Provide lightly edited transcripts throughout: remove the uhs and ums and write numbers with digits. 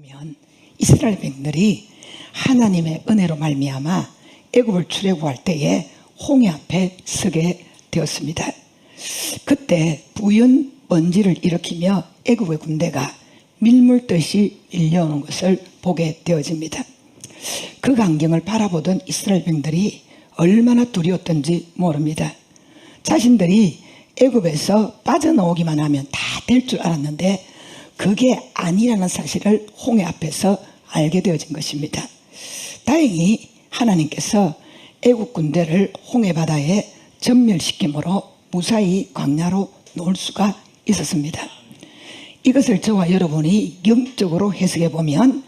보면 이스라엘 백성들이 하나님의 은혜로 말미암아 애굽을 출애굽할 때에 홍해 앞에 서게 되었습니다. 그때 부연 번지를 일으키며 애굽의 군대가 밀물듯이 밀려오는 것을 보게 되어집니다. 그 광경을 바라보던 이스라엘 백성들이 얼마나 두려웠던지 모릅니다. 자신들이 애굽에서 빠져나오기만 하면 다 될 줄 알았는데 그게 아니라는 사실을 홍해 앞에서 알게 되어진 것입니다. 다행히 하나님께서 애굽 군대를 홍해 바다에 전멸시킴으로 무사히 광야로 놓을 수가 있었습니다. 이것을 저와 여러분이 영적으로 해석해 보면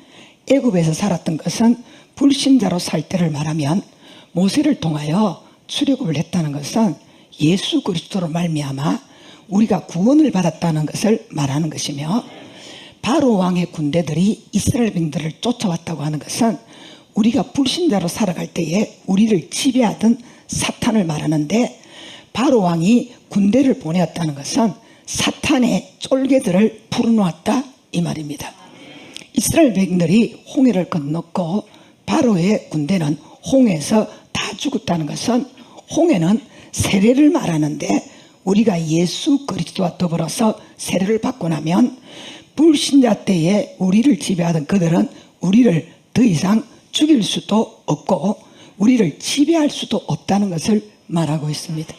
애굽에서 살았던 것은 불신자로 살 때를 말하면 모세를 통하여 출애굽을 했다는 것은 예수 그리스도로 말미암아 우리가 구원을 받았다는 것을 말하는 것이며, 바로 왕의 군대들이 이스라엘 백성들을 쫓아왔다고 하는 것은 우리가 불신자로 살아갈 때에 우리를 지배하던 사탄을 말하는데, 바로 왕이 군대를 보내었다는 것은 사탄의 쫄개들을 풀어놓았다 이 말입니다. 이스라엘 백성들이 홍해를 건넜고 바로의 군대는 홍해에서 다 죽었다는 것은, 홍해는 세례를 말하는데 우리가 예수 그리스도와 더불어서 세례를 받고 나면 불신자 때에 우리를 지배하던 그들은 우리를 더 이상 죽일 수도 없고 우리를 지배할 수도 없다는 것을 말하고 있습니다.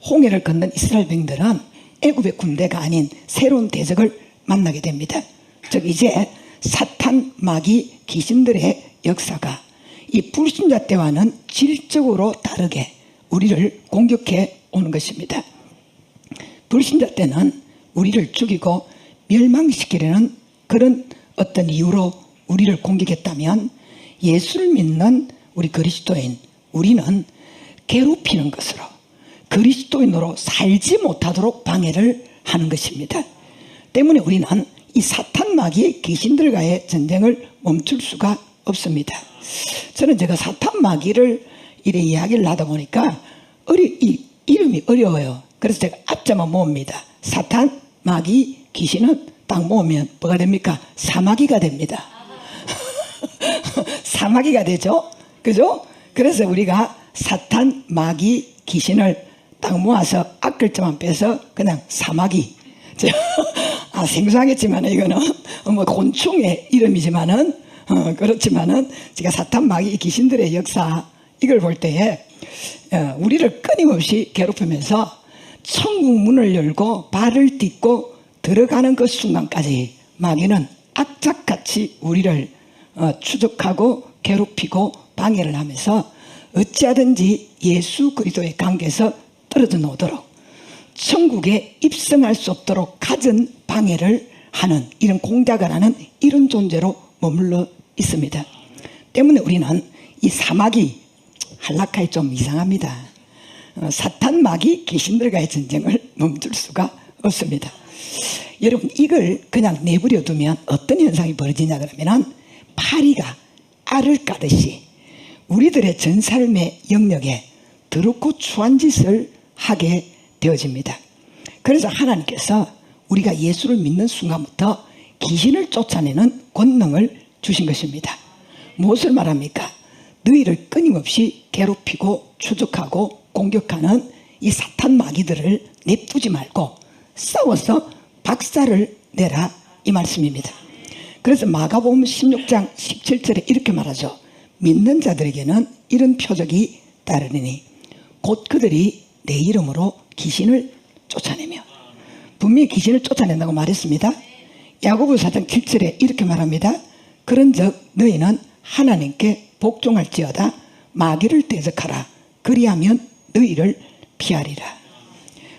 홍해를 건넌 이스라엘 백성들은 애굽의 군대가 아닌 새로운 대적을 만나게 됩니다. 즉 이제 사탄, 마귀, 귀신들의 역사가 이 불신자 때와는 질적으로 다르게 우리를 공격해 오는 것입니다. 불신자 때는 우리를 죽이고 멸망시키려는 그런 어떤 이유로 우리를 공격했다면, 예수를 믿는 우리 그리스도인 우리는 괴롭히는 것으로 그리스도인으로 살지 못하도록 방해를 하는 것입니다. 때문에 우리는 이 사탄, 마귀, 귀신들과의 전쟁을 멈출 수가 없습니다. 저는 제가 사탄, 마귀를 이래 이야기를 하다 보니까 이 이름이 어려워요. 그래서 제가 앞자만 모읍니다. 사탄, 마귀, 귀신은 딱 모으면 뭐가 됩니까? 사마귀가 됩니다. 사마귀가 되죠? 그죠? 그래서 우리가 사탄, 마귀, 귀신을 딱 모아서 앞글자만 빼서 그냥 사마귀. 생소하겠지만 이거는 뭐 곤충의 이름이지만은 그렇지만은 제가 사탄, 마귀, 귀신들의 역사 이걸 볼 때에 우리를 끊임없이 괴롭히면서 천국 문을 열고 발을 딛고 들어가는 그 순간까지 마귀는 악착같이 우리를 추적하고 괴롭히고 방해를 하면서 어찌하든지 예수 그리스도의 관계에서 떨어져 나오도록, 천국에 입성할 수 없도록 갖은 방해를 하는 이런 공작을 하는 이런 존재로 머물러 있습니다. 때문에 우리는 이 사마귀, 한락하기 좀 이상합니다. 사탄, 마귀, 귀신들과의 전쟁을 멈출 수가 없습니다. 여러분, 이걸 그냥 내버려 두면 어떤 현상이 벌어지냐 그러면은 파리가 알을 까듯이 우리들의 전 삶의 영역에 더럽고 추한 짓을 하게 되어집니다. 그래서 하나님께서 우리가 예수를 믿는 순간부터 귀신을 쫓아내는 권능을 주신 것입니다. 무엇을 말합니까? 너희를 끊임없이 괴롭히고 추적하고 공격하는 이 사탄, 마귀들을 냅두지 말고 싸워서 박살을 내라 이 말씀입니다. 그래서 마가복음 16장 17절에 이렇게 말하죠. 믿는 자들에게는 이런 표적이 따르리니 곧 그들이 내 이름으로 귀신을 쫓아내며, 분명히 귀신을 쫓아낸다고 말했습니다. 야고보 4장 7절에 이렇게 말합니다. 그런즉 너희는 하나님께 복종할지어다. 마귀를 대적하라. 그리하면 너희를 피하리라.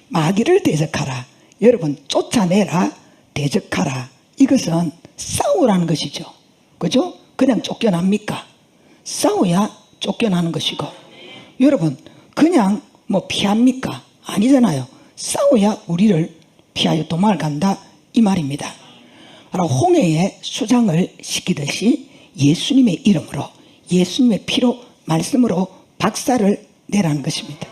마귀를 대적하라. 여러분, 쫓아내라, 대적하라. 이것은 싸우라는 것이죠. 그죠? 그냥 쫓겨납니까? 싸워야 쫓겨나는 것이고, 여러분 그냥 뭐 피합니까? 아니잖아요. 싸워야 우리를 피하여 도망을 간다 이 말입니다. 홍해에 수장을 시키듯이 예수님의 이름으로, 예수님의 피로, 말씀으로 박살을 내라는 것입니다.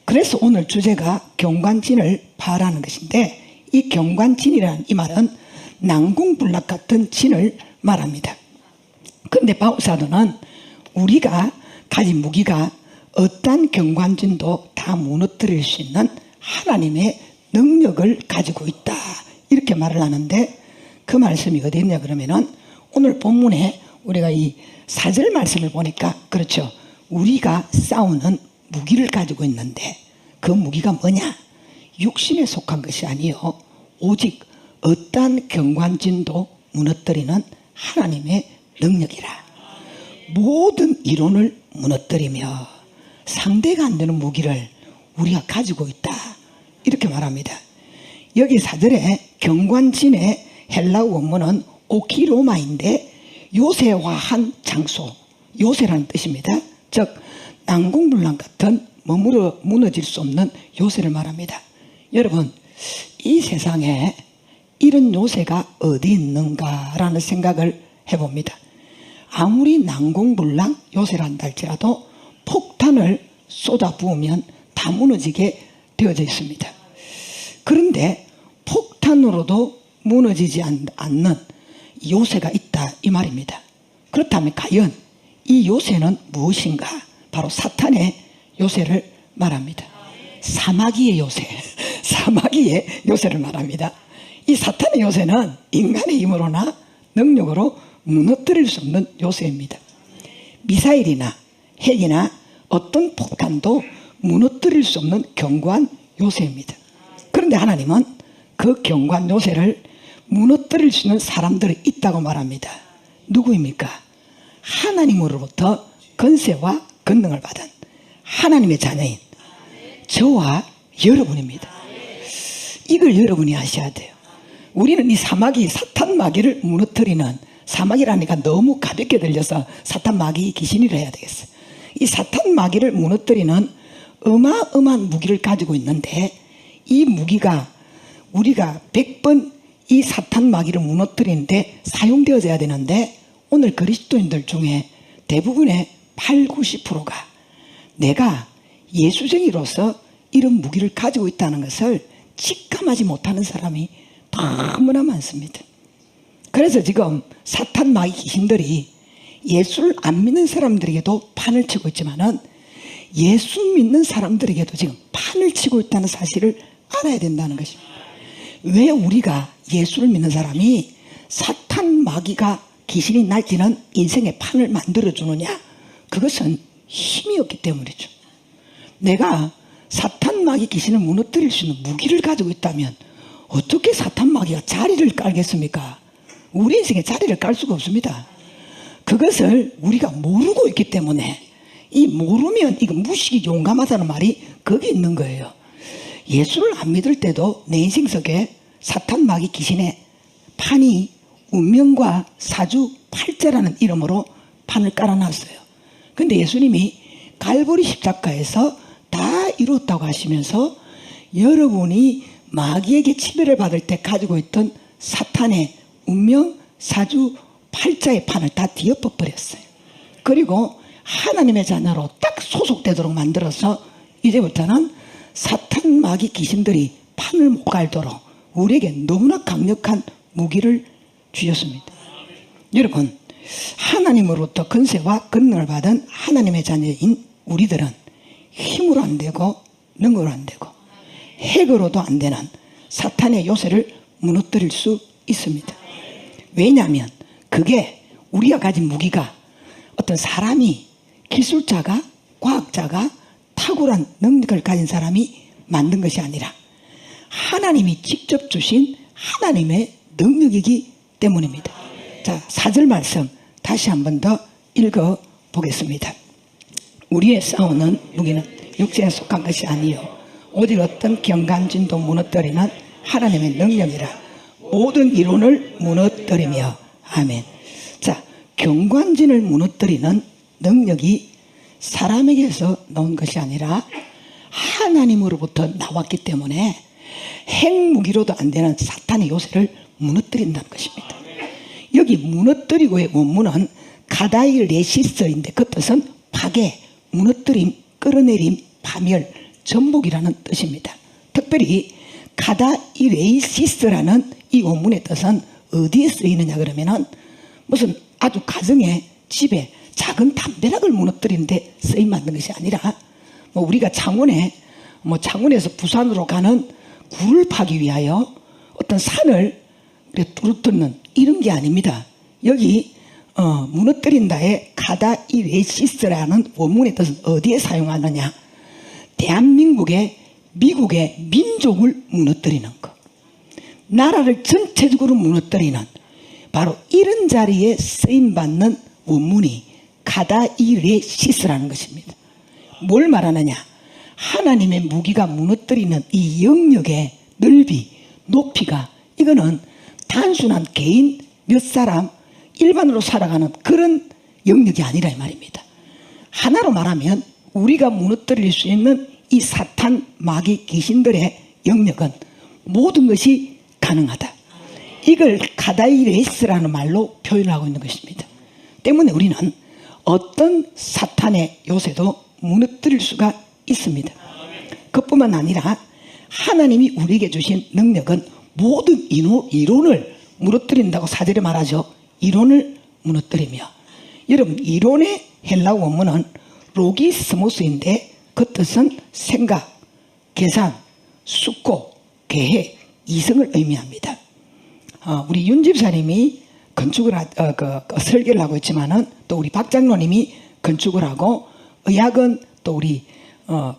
그래서 오늘 주제가 경관진을 파라는 것인데, 이 경관진이라는 이 말은 난궁불락 같은 진을 말합니다. 그런데 바울사도는 우리가 가진 무기가 어떠한 경관진도 다 무너뜨릴 수 있는 하나님의 능력을 가지고 있다, 이렇게 말을 하는데, 그 말씀이 어디 있냐 그러면은 오늘 본문에 우리가 이 4절 말씀을 보니까, 그렇죠, 우리가 싸우는 무기를 가지고 있는데 그 무기가 뭐냐? 육신에 속한 것이 아니요 오직 어떠한 경관진도 무너뜨리는 하나님의 능력이라. 모든 이론을 무너뜨리며 상대가 안 되는 무기를 우리가 가지고 있다, 이렇게 말합니다. 여기 4절에 경관진의 헬라어 원문은 오키로마인데 요새화한 장소, 요새라는 뜻입니다. 즉 난공불락 같은 머무러 무너질 수 없는 요새를 말합니다. 여러분, 이 세상에 이런 요새가 어디 있는가라는 생각을 해봅니다. 아무리 난공불락 요새라 한다 할지라도 폭탄을 쏟아부으면 다 무너지게 되어져 있습니다. 그런데 폭탄으로도 무너지지 않는 요새가 있다, 이 말입니다. 그렇다면 과연 이 요새는 무엇인가? 바로 사탄의 요새를 말합니다. 사마귀의 요새, 사마귀의 요새를 말합니다. 이 사탄의 요새는 인간의 힘으로나 능력으로 무너뜨릴 수 없는 요새입니다. 미사일이나 핵이나 어떤 폭탄도 무너뜨릴 수 없는 견고한 요새입니다. 그런데 하나님은 그 견고한 요새를 무너뜨릴 수 있는 사람들이 있다고 말합니다. 누구입니까? 하나님으로부터 권세와 권능을 받은 하나님의 자녀인 저와 여러분입니다. 이걸 여러분이 아셔야 돼요. 우리는 이 사마귀, 사탄 마귀를 무너뜨리는, 사마귀라니까 너무 가볍게 들려서 사탄 마귀 귀신이라 해야 되겠어요. 이 사탄 마귀를 무너뜨리는 어마어마한 무기를 가지고 있는데, 이 무기가 우리가 100번 이 사탄 마귀를 무너뜨리는데 사용되어져야 되는데, 오늘 그리스도인들 중에 대부분의 80, 90%가 내가 예수쟁이로서 이런 무기를 가지고 있다는 것을 직감하지 못하는 사람이 너무나 많습니다. 그래서 지금 사탄 마귀 귀신들이 예수를 안 믿는 사람들에게도 판을 치고 있지만은 예수 믿는 사람들에게도 지금 판을 치고 있다는 사실을 알아야 된다는 것입니다. 왜 우리가 예수를 믿는 사람이 사탄 마귀가 귀신이 날뛰는 인생의 판을 만들어주느냐? 그것은 힘이 없기 때문이죠. 내가 사탄 마귀 귀신을 무너뜨릴 수 있는 무기를 가지고 있다면 어떻게 사탄 마귀가 자리를 깔겠습니까? 우리 인생에 자리를 깔 수가 없습니다. 그것을 우리가 모르고 있기 때문에, 이 모르면 이거 무식이 용감하다는 말이 거기 있는 거예요. 예수를 안 믿을 때도 내 인생 속에 사탄 마귀 귀신의 판이 운명과 사주 팔자라는 이름으로 판을 깔아놨어요. 근데 예수님이 갈보리 십자가에서 다 이뤘다고 하시면서 여러분이 마귀에게 치매를 받을 때 가지고 있던 사탄의 운명, 사주, 팔자의 판을 다 뒤엎어 버렸어요. 그리고 하나님의 자녀로 딱 소속되도록 만들어서 이제부터는 사탄 마귀 귀신들이 판을 못 갈도록 우리에게 너무나 강력한 무기를 주셨습니다. 여러분, 하나님으로부터 권세와 권능을 받은 하나님의 자녀인 우리들은 힘으로 안 되고 능으로 안 되고 핵으로도 안 되는 사탄의 요새를 무너뜨릴 수 있습니다. 왜냐하면 그게 우리가 가진 무기가 어떤 사람이, 기술자가, 과학자가, 탁월한 능력을 가진 사람이 만든 것이 아니라 하나님이 직접 주신 하나님의 능력이기 때문입니다. 자, 4절 말씀 다시 한 번 더 읽어 보겠습니다. 우리의 싸우는 무기는 육체에 속한 것이 아니요 오직 어떤 경간진도 무너뜨리는 하나님의 능력이라. 모든 이론을 무너뜨리며. 아멘. 자, 경관진을 무너뜨리는 능력이 사람에게서 나온 것이 아니라 하나님으로부터 나왔기 때문에 핵무기로도 안 되는 사탄의 요새를 무너뜨린다는 것입니다. 여기 무너뜨리고의 원문은 가다이레시스인데 그 뜻은 파괴, 무너뜨림, 끌어내림, 파멸, 전복이라는 뜻입니다. 특별히 가다이레시스라는 이 원문의 뜻은 어디에 쓰이느냐 그러면은 무슨 아주 가정에 집에 작은 담벼락을 무너뜨리는데 쓰임 받는 것이 아니라 뭐 우리가 창원에서 부산으로 가는 굴을 파기 위하여 어떤 산을 뚫는 이런 게 아닙니다. 여기 무너뜨린다의 카다이레시스라는 원문의 뜻은 어디에 사용하느냐? 대한민국의 미국의 민족을 무너뜨리는 것, 나라를 전체적으로 무너뜨리는 바로 이런 자리에 쓰임받는 원문이 카다이레시스라는 것입니다. 뭘 말하느냐? 하나님의 무기가 무너뜨리는 이 영역의 넓이, 높이가 이거는 단순한 개인 몇 사람 일반으로 살아가는 그런 영역이 아니라 이 말입니다. 하나로 말하면 우리가 무너뜨릴 수 있는 이 사탄 마귀 귀신들의 영역은 모든 것이 가능하다. 이걸 카다이레스라는 말로 표현하고 있는 것입니다. 때문에 우리는 어떤 사탄의 요새도 무너뜨릴 수가 있습니다. 그뿐만 아니라 하나님이 우리에게 주신 능력은 모든 이론을 무너뜨린다고 사절에 말하죠. 이론을 무너뜨리며, 여러분 이론의 헬라어 원문은 로기스모스인데 그 뜻은 생각, 계산, 숙고, 계획, 이성을 의미합니다. 우리 윤 집사님이 건축을 설계를 하고 있지만은 또 우리 박 장로님이 건축을 하고 의학은 또 우리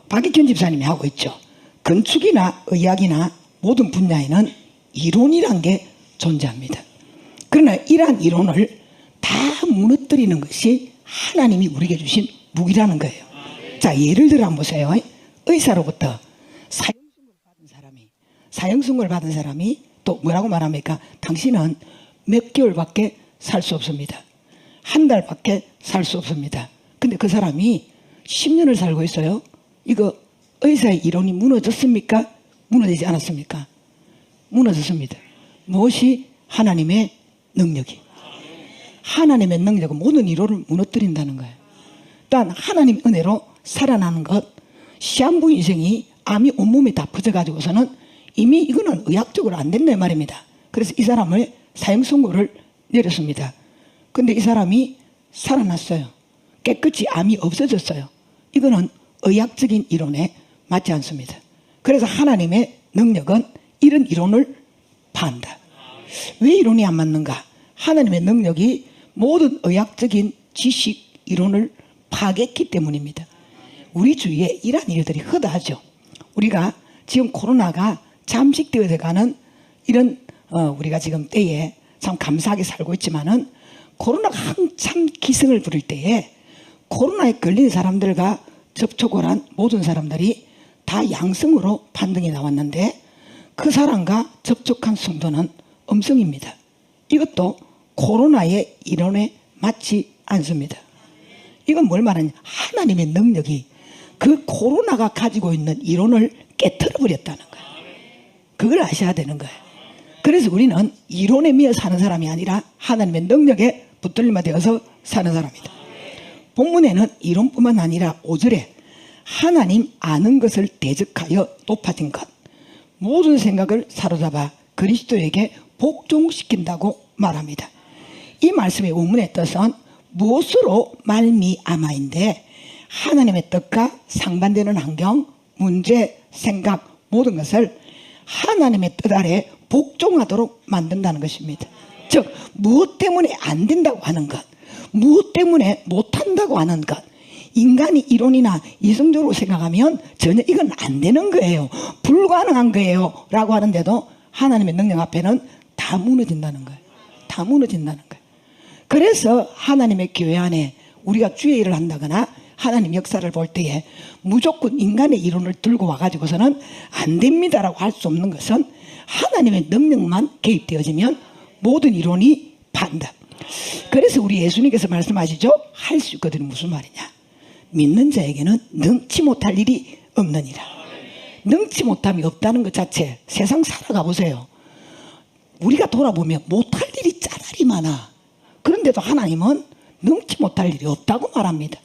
박익현 집사님이 하고 있죠. 건축이나 의학이나 모든 분야에는 이론이란 게 존재합니다. 그러나 이러한 이론을 다 무너뜨리는 것이 하나님이 우리에게 주신 무기라는 거예요. 자, 예를 들어 한번 보세요. 의사로부터 사형선고를 받은 사람이 또 뭐라고 말합니까? 당신은 몇 개월밖에 살 수 없습니다. 한 달밖에 살 수 없습니다. 근데 그 사람이 10년을 살고 있어요. 이거 의사의 이론이 무너졌습니까? 무너지지 않았습니까? 무너졌습니다. 무엇이? 하나님의 능력이. 하나님의 능력은 모든 이론을 무너뜨린다는 거예요. 단 하나님 은혜로 살아나는 것, 시한부 인생이 암이 온몸에 다 퍼져가지고서는 이미 이거는 의학적으로 안 된다 말입니다. 그래서 이 사람을 사형 선고를 내렸습니다. 근데 이 사람이 살아났어요. 깨끗이 암이 없어졌어요. 이거는 의학적인 이론에 맞지 않습니다. 그래서 하나님의 능력은 이런 이론을 파한다. 왜 이론이 안 맞는가? 하나님의 능력이 모든 의학적인 지식 이론을 파괴했기 때문입니다. 우리 주위에 이러한 일들이 허다하죠. 우리가 지금 코로나가 잠식되어 가는 이런 우리가 지금 때에 참 감사하게 살고 있지만은 코로나가 한참 기승을 부릴 때에 코로나에 걸린 사람들과 접촉을 한 모든 사람들이 다 양성으로 판정이 나왔는데 그 사람과 접촉한 성도는 음성입니다. 이것도 코로나의 이론에 맞지 않습니다. 이건 뭘 말하냐? 하나님의 능력이 그 코로나가 가지고 있는 이론을 깨트려 버렸다는 거예요. 그걸 아셔야 되는 거예요. 그래서 우리는 이론에 미어 사는 사람이 아니라 하나님의 능력에 붙들림에 되어서 사는 사람이다. 본문에는 이론뿐만 아니라 5절에 하나님 아는 것을 대적하여 높아진 것, 모든 생각을 사로잡아 그리스도에게 복종시킨다고 말합니다. 이 말씀의 원문의 뜻은 무엇으로 말미암아인데 하나님의 뜻과 상반되는 환경, 문제, 생각 모든 것을 하나님의 뜻 아래 복종하도록 만든다는 것입니다. 즉 무엇 때문에 안 된다고 하는 것, 무엇 때문에 못한다고 하는 것, 인간이 이론이나 이성적으로 생각하면 전혀 이건 안 되는 거예요, 불가능한 거예요 라고 하는데도 하나님의 능력 앞에는 다 무너진다는 거예요. 다 무너진다는 거예요. 그래서 하나님의 교회 안에 우리가 주의 일을 한다거나 하나님 역사를 볼 때에 무조건 인간의 이론을 들고 와가지고서는 안 됩니다라고 할 수 없는 것은 하나님의 능력만 개입되어지면 모든 이론이 판다. 그래서 우리 예수님께서 말씀하시죠. 할 수 있거든요. 무슨 말이냐? 믿는 자에게는 능치 못할 일이 없느니라. 능치 못함이 없다는 것 자체, 세상 살아가 보세요. 우리가 돌아보면 못할 일이 짜잘이 많아. 그런데도 하나님은 능치 못할 일이 없다고 말합니다.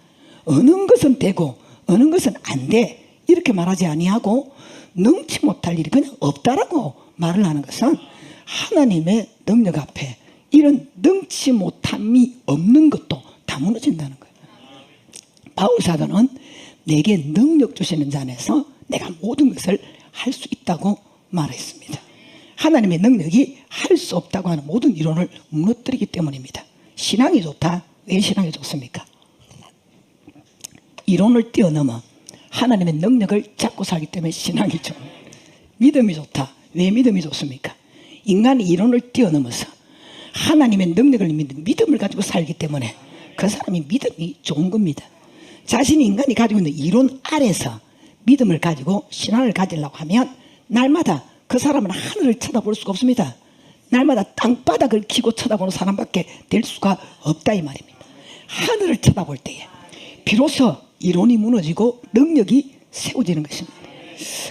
어느 것은 되고 어느 것은 안 돼 이렇게 말하지 아니하고 능치 못할 일이 그냥 없다라고 말을 하는 것은 하나님의 능력 앞에 이런 능치 못함이 없는 것도 다 무너진다는 거예요. 바울 사도는 내게 능력 주시는 자 안에서 내가 모든 것을 할 수 있다고 말했습니다. 하나님의 능력이 할 수 없다고 하는 모든 이론을 무너뜨리기 때문입니다. 신앙이 좋다. 왜 신앙이 좋습니까? 이론을 뛰어넘어 하나님의 능력을 잡고 살기 때문에 신앙이죠. 믿음이 좋다. 왜 믿음이 좋습니까? 인간이 이론을 뛰어넘어서 하나님의 능력을 믿는 믿음을 가지고 살기 때문에 그 사람이 믿음이 좋은 겁니다. 자신이 인간이 가지고 있는 이론 아래서 믿음을 가지고 신앙을 가지려고 하면 날마다 그 사람은 하늘을 쳐다볼 수가 없습니다. 날마다 땅바닥을 키고 쳐다보는 사람밖에 될 수가 없다 이 말입니다. 하늘을 쳐다볼 때에 비로소 이론이 무너지고 능력이 세워지는 것입니다.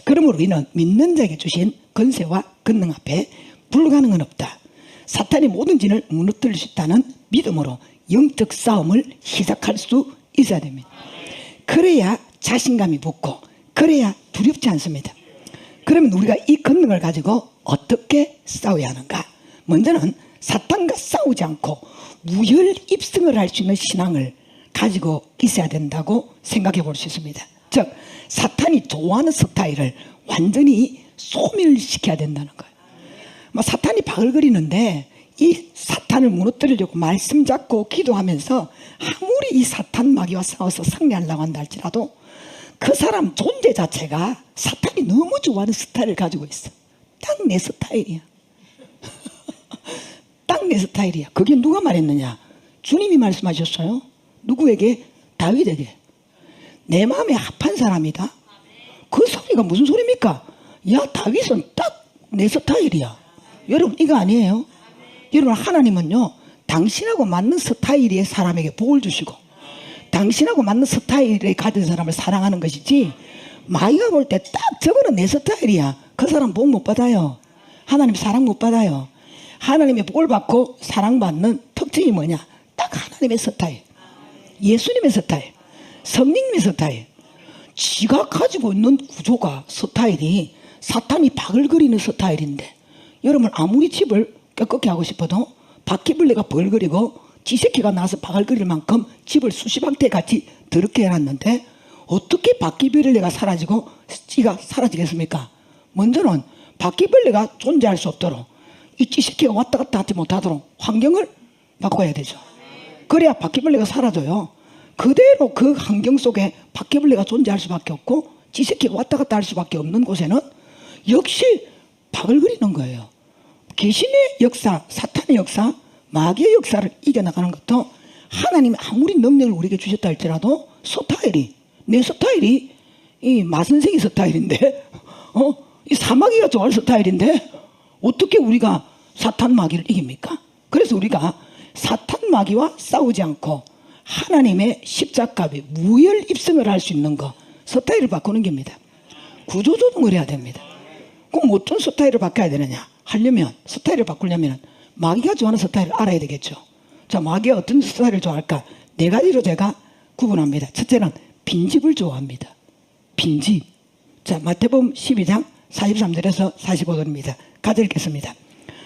그러므로 우리는 믿는 자에게 주신 권세와 권능 앞에 불가능은 없다. 사탄이 모든 진을 무너뜨릴 수 있다는 믿음으로 영적 싸움을 시작할 수 있어야 됩니다. 그래야 자신감이 붙고 그래야 두렵지 않습니다. 그러면 우리가 이 권능을 가지고 어떻게 싸워야 하는가? 먼저는 사탄과 싸우지 않고 무혈입승을 할 수 있는 신앙을 가지고 있어야 된다고 생각해 볼 수 있습니다. 즉 사탄이 좋아하는 스타일을 완전히 소멸시켜야 된다는 거예요. 사탄이 바글거리는데 이 사탄을 무너뜨리려고 말씀 잡고 기도하면서 아무리 이 사탄 마귀와 싸워서 승리하려고 한다 할지라도 그 사람 존재 자체가 사탄이 너무 좋아하는 스타일을 가지고 있어. 딱 내 스타일이야. 딱 내 스타일이야. 그게 누가 말했느냐? 주님이 말씀하셨어요. 누구에게? 다윗에게. 내 마음에 합한 사람이다. 그 소리가 무슨 소리입니까? 야, 다윗은 딱 내 스타일이야. 여러분 이거 아니에요? 여러분 하나님은요 당신하고 맞는 스타일의 사람에게 복을 주시고 당신하고 맞는 스타일을 가진 사람을 사랑하는 것이지 마귀가 볼 때 딱 저거는 내 스타일이야. 그 사람 복 못 받아요. 하나님 사랑 못 받아요. 하나님의 복을 받고 사랑받는 특징이 뭐냐? 딱 하나님의 스타일, 예수님의 스타일, 성령님의 스타일. 지가 가지고 있는 구조가 스타일이 사탄이 바글거리는 스타일인데 여러분 아무리 집을 깨끗게 하고 싶어도 바퀴벌레가 벌거리고 쥐새끼가 나서 바글거릴 만큼 집을 수십왕태 같이 더럽게 해놨는데 어떻게 바퀴벌레가 사라지고 쥐가 사라지겠습니까? 먼저는 바퀴벌레가 존재할 수 없도록 이 쥐새끼가 왔다 갔다 하지 못하도록 환경을 바꿔야 되죠. 그래야 바퀴벌레가 사라져요. 그대로 그 환경 속에 바퀴벌레가 존재할 수밖에 없고 쥐새끼가 왔다 갔다 할 수밖에 없는 곳에는 역시 바글거리는 거예요. 귀신의 역사, 사탄의 역사, 마귀의 역사를 이겨나가는 것도 하나님이 아무리 능력을 우리에게 주셨다 할지라도 스타일이, 내 스타일이 이 마선생이 스타일인데 이 사마귀가 좋아할 스타일인데 어떻게 우리가 사탄 마귀를 이깁니까? 그래서 우리가 사탄 마귀와 싸우지 않고 하나님의 십자가에 무혈입승을 할 수 있는 거 스타일을 바꾸는 겁니다. 구조조정을 해야 됩니다. 그럼 어떤 스타일을 바꿔야 되느냐? 하려면 스타일을 바꾸려면 마귀가 좋아하는 스타일을 알아야 되겠죠. 자, 마귀가 어떤 스타일을 좋아할까? 네 가지로 제가 구분합니다. 첫째는 빈집을 좋아합니다. 빈집. 자, 마태복음 12장 43절에서 45절입니다. 같이 읽겠습니다.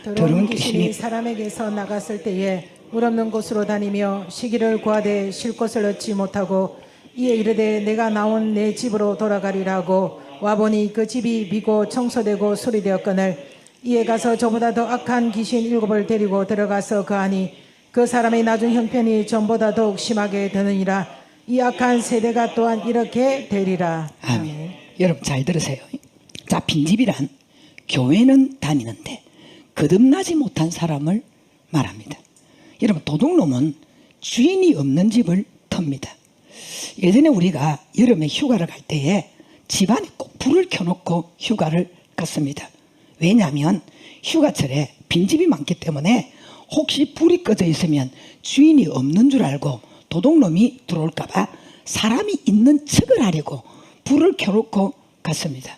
더러운 귀신이 사람에게서 나갔을 때에 물 없는 곳으로 다니며 쉬기를 구하되 쉴 곳을 얻지 못하고 이에 이르되 내가 나온 내 집으로 돌아가리라고 와보니 그 집이 비고 청소되고 수리되었거늘 이에 가서 저보다 더 악한 귀신 7을 데리고 들어가서 거하니 그 사람의 나중 형편이 전보다 더욱 심하게 되느니라. 이 악한 세대가 또한 이렇게 되리라. 아멘. 여러분 잘 들으세요. 자, 빈집이란 교회는 다니는데 거듭나지 못한 사람을 말합니다. 여러분 도둑놈은 주인이 없는 집을 텁니다. 예전에 우리가 여름에 휴가를 갈 때에 집안에 꼭 불을 켜놓고 휴가를 갔습니다. 왜냐하면 휴가철에 빈집이 많기 때문에 혹시 불이 꺼져 있으면 주인이 없는 줄 알고 도둑놈이 들어올까 봐 사람이 있는 척을 하려고 불을 켜놓고 갔습니다.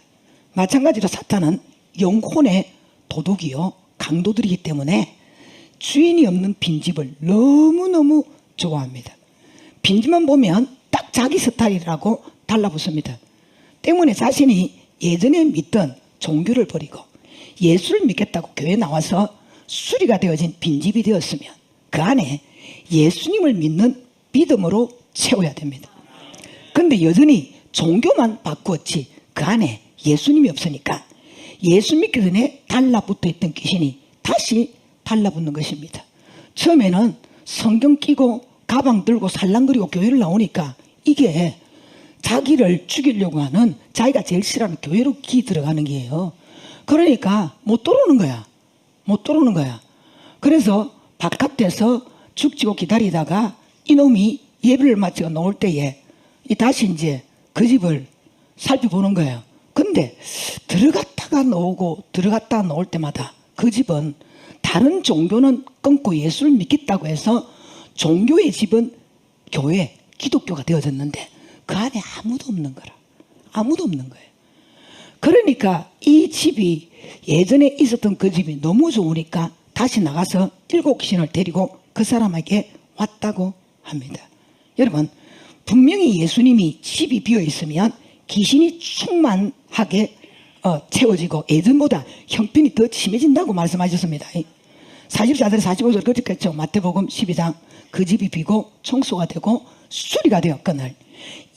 마찬가지로 사탄은 영혼의 도둑이요 강도들이기 때문에 주인이 없는 빈집을 너무너무 좋아합니다. 빈집만 보면 딱 자기 스타일이라고 달라붙습니다. 때문에 자신이 예전에 믿던 종교를 버리고 예수를 믿겠다고 교회 나와서 수리가 되어진 빈집이 되었으면 그 안에 예수님을 믿는 믿음으로 채워야 됩니다. 그런데 여전히 종교만 바꾸었지 그 안에 예수님이 없으니까 예수 믿기 전에 달라붙어 있던 귀신이 다시 달라붙는 것입니다. 처음에는 성경 끼고 가방 들고 살랑거리고 교회를 나오니까 이게 자기를 죽이려고 하는 자기가 제일 싫어하는 교회로 기 들어가는 게예요. 그러니까 못 들어오는 거야. 못 들어오는 거야. 그래서 바깥에서 죽지고 기다리다가 이놈이 예배를 마치고 나올 때에 다시 이제 그 집을 살펴보는 거예요. 근데 들어갔다가 나올 때마다 그 집은 다른 종교는 끊고 예수를 믿겠다고 해서 종교의 집은 교회, 기독교가 되어졌는데 그 안에 아무도 없는 거라. 아무도 없는 거예요. 그러니까 이 집이 예전에 있었던 그 집이 너무 좋으니까 다시 나가서 7 귀신을 데리고 그 사람에게 왔다고 합니다. 여러분, 분명히 예수님이 집이 비어 있으면 귀신이 충만하게 채워지고 예전보다 형편이 더 심해진다고 말씀하셨습니다. 44절 45절 그렇게 했죠. 마태복음 12장 그 집이 비고 청소가 되고 수리가 되었거늘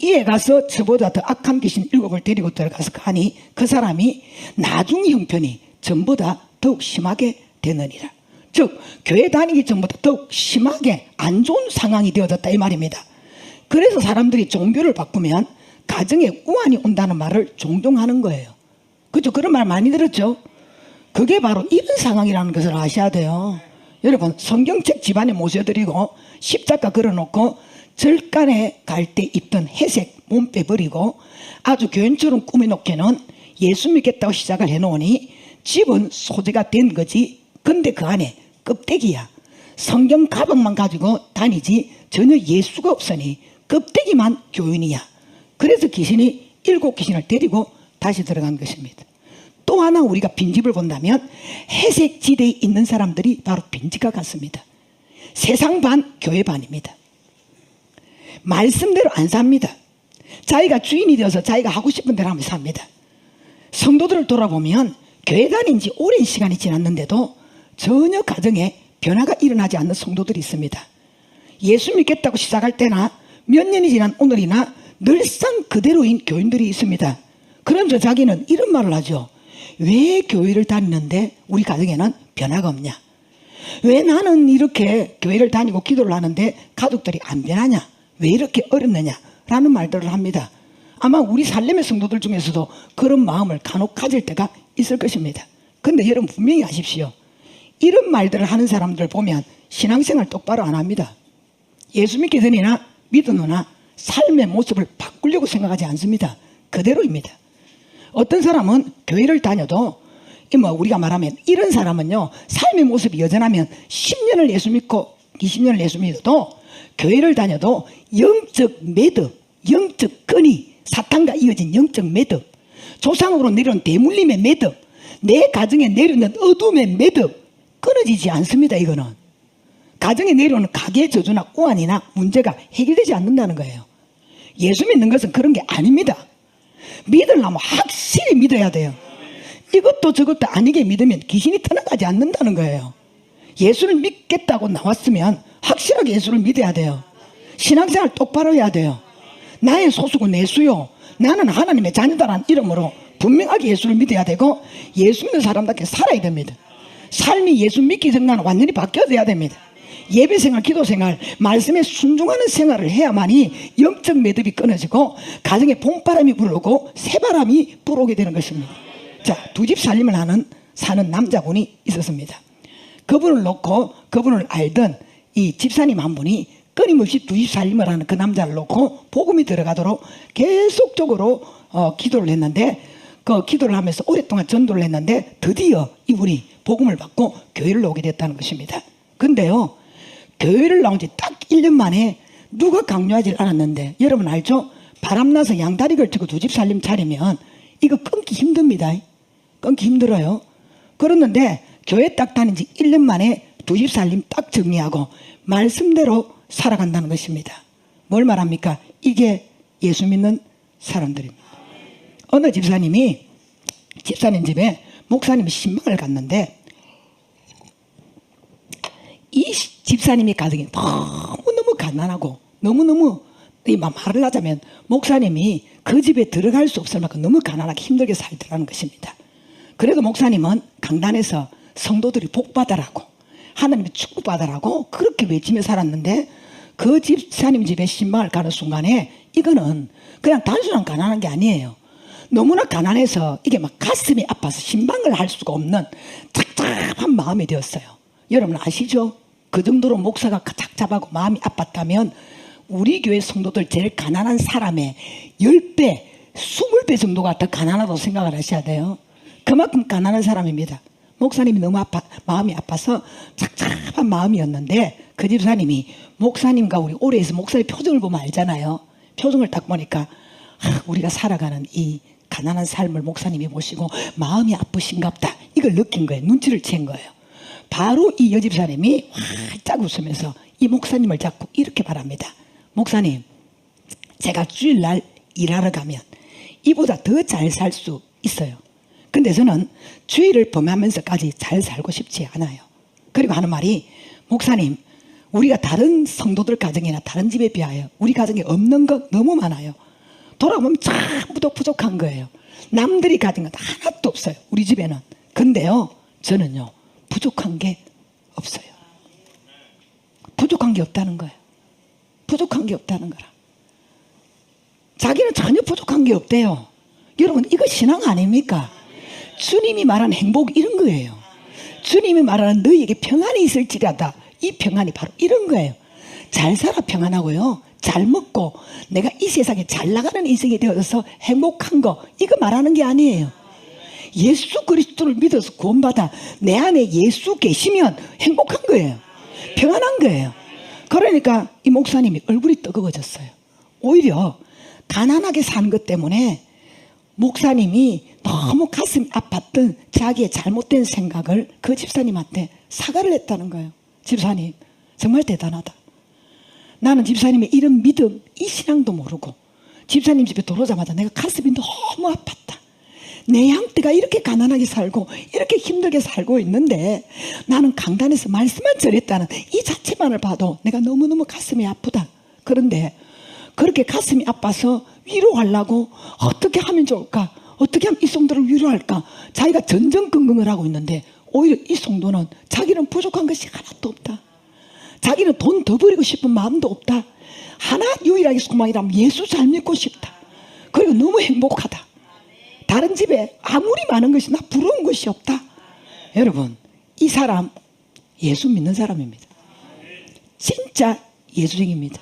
이에 가서 저보다 더 악한 귀신 7을 데리고 들어가서 가니 그 사람이 나중 형편이 전보다 더욱 심하게 되느니라. 즉 교회 다니기 전보다 더욱 심하게 안 좋은 상황이 되어졌다 이 말입니다. 그래서 사람들이 종교를 바꾸면 가정에 우환이 온다는 말을 종종하는 거예요. 그렇죠? 그런 말 많이 들었죠? 그게 바로 이런 상황이라는 것을 아셔야 돼요. 여러분, 성경책 집안에 모셔드리고 십자가 걸어놓고 절간에 갈 때 입던 회색 몸빼 버리고 아주 교인처럼 꾸며놓기는 예수 믿겠다고 시작을 해놓으니 집은 소재가 된 거지. 근데 그 안에 껍데기야. 성경 가방만 가지고 다니지 전혀 예수가 없으니 껍데기만 교인이야. 그래서 귀신이 7 귀신을 데리고 다시 들어간 것입니다. 또 하나 우리가 빈집을 본다면 회색 지대에 있는 사람들이 바로 빈집과 같습니다. 세상 반 교회 반입니다. 말씀대로 안 삽니다. 자기가 주인이 되어서 자기가 하고 싶은 대로 하면 삽니다. 성도들을 돌아보면 교회 다닌 지 오랜 시간이 지났는데도 전혀 가정에 변화가 일어나지 않는 성도들이 있습니다. 예수 믿겠다고 시작할 때나 몇 년이 지난 오늘이나 늘상 그대로인 교인들이 있습니다. 그러면서 자기는 이런 말을 하죠. 왜 교회를 다니는데 우리 가정에는 변화가 없냐? 왜 나는 이렇게 교회를 다니고 기도를 하는데 가족들이 안 변하냐? 왜 이렇게 어렵느냐? 라는 말들을 합니다. 아마 우리 살렘의 성도들 중에서도 그런 마음을 간혹 가질 때가 있을 것입니다. 그런데 여러분 분명히 아십시오. 이런 말들을 하는 사람들 보면 신앙생활 똑바로 안 합니다. 예수 믿기 전이나 믿으나 삶의 모습을 바꾸려고 생각하지 않습니다. 그대로입니다. 어떤 사람은 교회를 다녀도 우리가 말하면 이런 사람은요 삶의 모습이 여전하면 10년을 예수 믿고 20년을 예수 믿어도 교회를 다녀도 영적 매듭, 영적 끈이 사탄과 이어진 영적 매듭, 조상으로 내려온 대물림의 매듭, 내 가정에 내려오는 어둠의 매듭 끊어지지 않습니다. 이거는 가정에 내려오는 가계의 저주나 우환이나 문제가 해결되지 않는다는 거예요. 예수 믿는 것은 그런 게 아닙니다. 믿으려면 확실히 믿어야 돼요. 이것도 저것도 아니게 믿으면 귀신이 터나가지 않는다는 거예요. 예수를 믿겠다고 나왔으면 확실하게 예수를 믿어야 돼요. 신앙생활 똑바로 해야 돼요. 나의 소속은 예수요, 나는 하나님의 자녀다라는 이름으로 분명하게 예수를 믿어야 되고 예수 믿는 사람답게 살아야 됩니다. 삶이 예수 믿기 전과는 완전히 바뀌어야 됩니다. 예배생활, 기도생활, 말씀에 순종하는 생활을 해야만이 영적 매듭이 끊어지고 가정에 봄바람이 불고 새바람이 불어오게 되는 것입니다. 자, 2집 살림을 사는 남자분이 있었습니다. 그분을 놓고 그분을 알던 이 집사님 한 분이 끊임없이 2집 살림을 하는 그 남자를 놓고 복음이 들어가도록 계속적으로 기도를 했는데 그 기도를 하면서 오랫동안 전도를 했는데 드디어 이분이 복음을 받고 교회를 오게 됐다는 것입니다. 근데요, 교회를 나온 지 딱 1년 만에 누가 강요하지 않았는데 여러분 알죠? 바람나서 양다리 걸치고 2집 살림 차리면 이거 끊기 힘듭니다. 끊기 힘들어요. 그러는데 교회 딱 다닌 지 1년 만에 2집 살림 딱 정리하고 말씀대로 살아간다는 것입니다. 뭘 말합니까? 이게 예수 믿는 사람들입니다. 어느 집사님 집에 목사님이 신방을 갔는데 이 집사님의 가정이 너무너무 가난하고 너무너무 말을 하자면 목사님이 그 집에 들어갈 수 없을 만큼 너무 가난하게 힘들게 살더라는 것입니다. 그래도 목사님은 강단에서 성도들이 복받으라고 하나님의 축복받으라고 그렇게 외치며 살았는데 그 집사님 집에 신방을 가는 순간에 이거는 그냥 단순한 가난한 게 아니에요. 너무나 가난해서 이게 막 가슴이 아파서 신방을 할 수가 없는 착잡한 마음이 되었어요. 여러분 아시죠? 그 정도로 목사가 착잡하고 마음이 아팠다면 우리 교회 성도들 제일 가난한 사람의 10배, 20배 정도가 더 가난하다고 생각을 하셔야 돼요. 그만큼 가난한 사람입니다. 목사님이 너무 마음이 아파서 착잡한 마음이었는데 그 집사님이 목사님과 우리 오래해서 목사님 표정을 보면 알잖아요. 표정을 딱 보니까 우리가 살아가는 이 가난한 삶을 목사님이 보시고 마음이 아프신갑다 이걸 느낀 거예요. 눈치를 챈 거예요. 바로 이 여집사님이 활짝 웃으면서 이 목사님을 잡고 이렇게 말합니다. 목사님, 제가 주일날 일하러 가면 이보다 더 잘 살 수 있어요. 근데 저는 주일을 범하면서까지 잘 살고 싶지 않아요. 그리고 하는 말이 목사님, 우리가 다른 성도들 가정이나 다른 집에 비하여 우리 가정에 없는 것 너무 많아요. 돌아보면 전부 다 부족한 거예요. 남들이 가진 건 하나도 없어요. 우리 집에는. 근데요, 저는요, 부족한 게 없어요. 부족한 게 없다는 거예요. 부족한 게 없다는 거라. 자기는 전혀 부족한 게 없대요. 여러분, 이거 신앙 아닙니까? 주님이 말하는 행복 이런 거예요. 주님이 말하는 너희에게 평안이 있을지라다. 이 평안이 바로 이런 거예요. 잘 살아 평안하고요. 잘 먹고 내가 이 세상에 잘 나가는 인생이 되어서 행복한 거 이거 말하는 게 아니에요. 예수 그리스도를 믿어서 구원받아 내 안에 예수 계시면 행복한 거예요. 평안한 거예요. 그러니까 이 목사님이 얼굴이 뜨거워졌어요. 오히려 가난하게 사는 것 때문에 목사님이 너무 가슴이 아팠던 자기의 잘못된 생각을 그 집사님한테 사과를 했다는 거예요. 집사님 정말 대단하다. 나는 집사님의 이런 믿음, 이 신앙도 모르고 집사님 집에 들어오자마자 내가 가슴이 너무 아팠다. 내 형태가 이렇게 가난하게 살고 이렇게 힘들게 살고 있는데 나는 강단에서 말씀만 전했다는 이 자체만을 봐도 내가 너무너무 가슴이 아프다. 그런데 그렇게 가슴이 아파서 위로하려고 어떻게 하면 좋을까? 어떻게 하면 이 성도를 위로할까? 자기가 전전긍긍을 하고 있는데 오히려 이 성도는 자기는 부족한 것이 하나도 없다. 자기는 돈 더 버리고 싶은 마음도 없다. 하나 유일하게 소망이라면 예수 잘 믿고 싶다. 그리고 너무 행복하다. 다른 집에 아무리 많은 것이 나 부러운 것이 없다. 여러분, 이 사람 예수 믿는 사람입니다. 진짜 예수쟁입니다.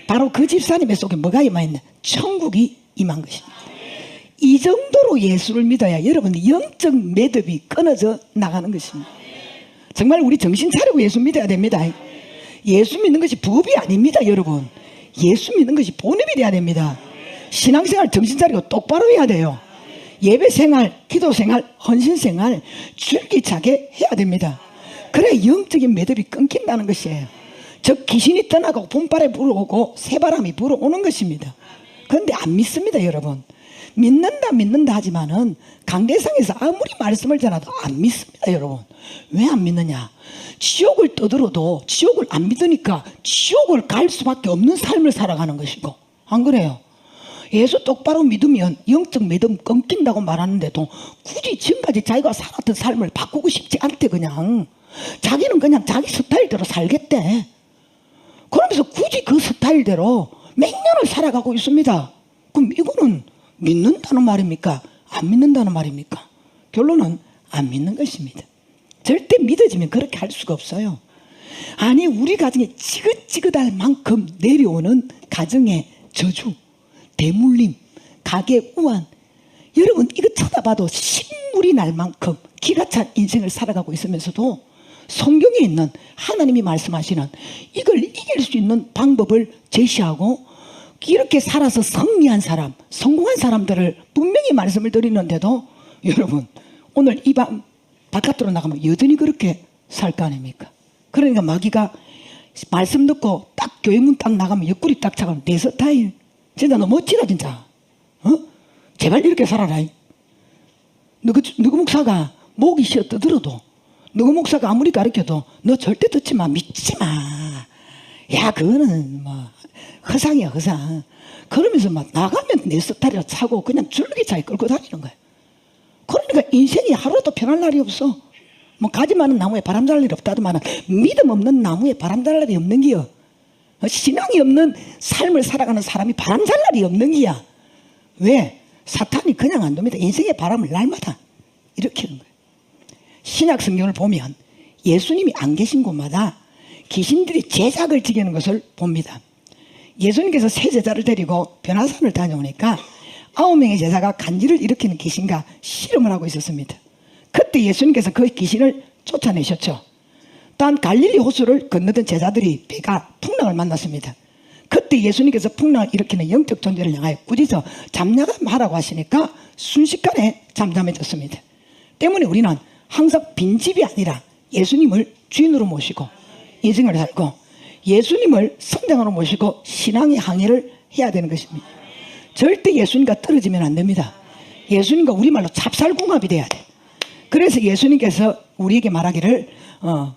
바로 그 집사님의 속에 뭐가 임하였나? 천국이 임한 것입니다. 이 정도로 예수를 믿어야 여러분 영적 매듭이 끊어져 나가는 것입니다. 정말 우리 정신 차리고 예수 믿어야 됩니다. 예수 믿는 것이 부업이 아닙니다. 여러분, 예수 믿는 것이 본업이 돼야 됩니다. 신앙생활 정신 차리고 똑바로 해야 돼요. 예배생활, 기도생활, 헌신생활 줄기차게 해야 됩니다. 그래야 영적인 매듭이 끊긴다는 것이에요. 즉 귀신이 떠나고 봄바람이 불어오고 새바람이 불어오는 것입니다. 그런데 안 믿습니다. 여러분, 믿는다 하지만은 강대상에서 아무리 말씀을 전해도 안 믿습니다. 여러분, 왜 안 믿느냐? 지옥을 떠들어도 지옥을 안 믿으니까 지옥을 갈 수밖에 없는 삶을 살아가는 것이고, 안 그래요? 예수 똑바로 믿으면 영적 매듭 끊긴다고 말하는데도 굳이 지금까지 자기가 살았던 삶을 바꾸고 싶지 않대. 그냥 자기는 그냥 자기 스타일대로 살겠대. 그러면서 굳이 그 스타일대로 몇 년을 살아가고 있습니다. 그럼 이거는 믿는다는 말입니까? 안 믿는다는 말입니까? 결론은 안 믿는 것입니다. 절대 믿어지면 그렇게 할 수가 없어요. 아니, 우리 가정에 지긋지긋할 만큼 내려오는 가정의 저주, 대물림, 가계 우환, 여러분 이거 쳐다봐도 신물이 날 만큼 기가 찬 인생을 살아가고 있으면서도 성경에 있는 하나님이 말씀하시는 이걸 이길 수 있는 방법을 제시하고 이렇게 살아서 승리한 사람, 성공한 사람들을 분명히 말씀을 드리는데도 여러분 오늘 이 밤 바깥으로 나가면 여전히 그렇게 살 거 아닙니까? 그러니까 마귀가 말씀 듣고 딱 교회 문 딱 나가면 옆구리 딱 차가면 내 스타일 진짜 너 멋지다 진짜. 제발 이렇게 살아라. 누구 목사가 목이 쉬어 떠들어도 누구 목사가 아무리 가르쳐도 너 절대 듣지 마, 믿지 마. 야, 그거는 뭐 허상이야, 허상. 그러면서 막 나가면 내 스타일이라 차고 그냥 줄기차게 끌고 다니는 거야. 그러니까 인생이 하루도 편할 날이 없어. 뭐 가지 많은 나무에 바람 잘 일이 없다더만 믿음 없는 나무에 바람 잘 날이 없는 기요. 신앙이 없는 삶을 살아가는 사람이 바람 잘 날이 없는 기야. 왜? 사탄이 그냥 안 돕니다. 인생의 바람을 날마다 일으키는 거예요. 신약 성경을 보면 예수님이 안 계신 곳마다 귀신들이 제작을 지게는 것을 봅니다. 예수님께서 세 제자를 데리고 변화산을 다녀오니까 9명의 제자가 간지를 일으키는 귀신과 씨름을 하고 있었습니다. 그때 예수님께서 그 귀신을 쫓아내셨죠. 또한 갈릴리 호수를 건너던 제자들이 배가 풍랑을 만났습니다. 그때 예수님께서 풍랑을 일으키는 영적 존재를 향하여 꾸짖어 잠잠하라고 하시니까 순식간에 잠잠해졌습니다. 때문에 우리는 항상 빈집이 아니라 예수님을 주인으로 모시고 인생을 살고 예수님을 성장으로 모시고 신앙의 항해를 해야 되는 것입니다. 절대 예수님과 떨어지면 안 됩니다. 예수님과 우리말로 찹쌀궁합이 돼야 돼. 그래서 예수님께서 우리에게 말하기를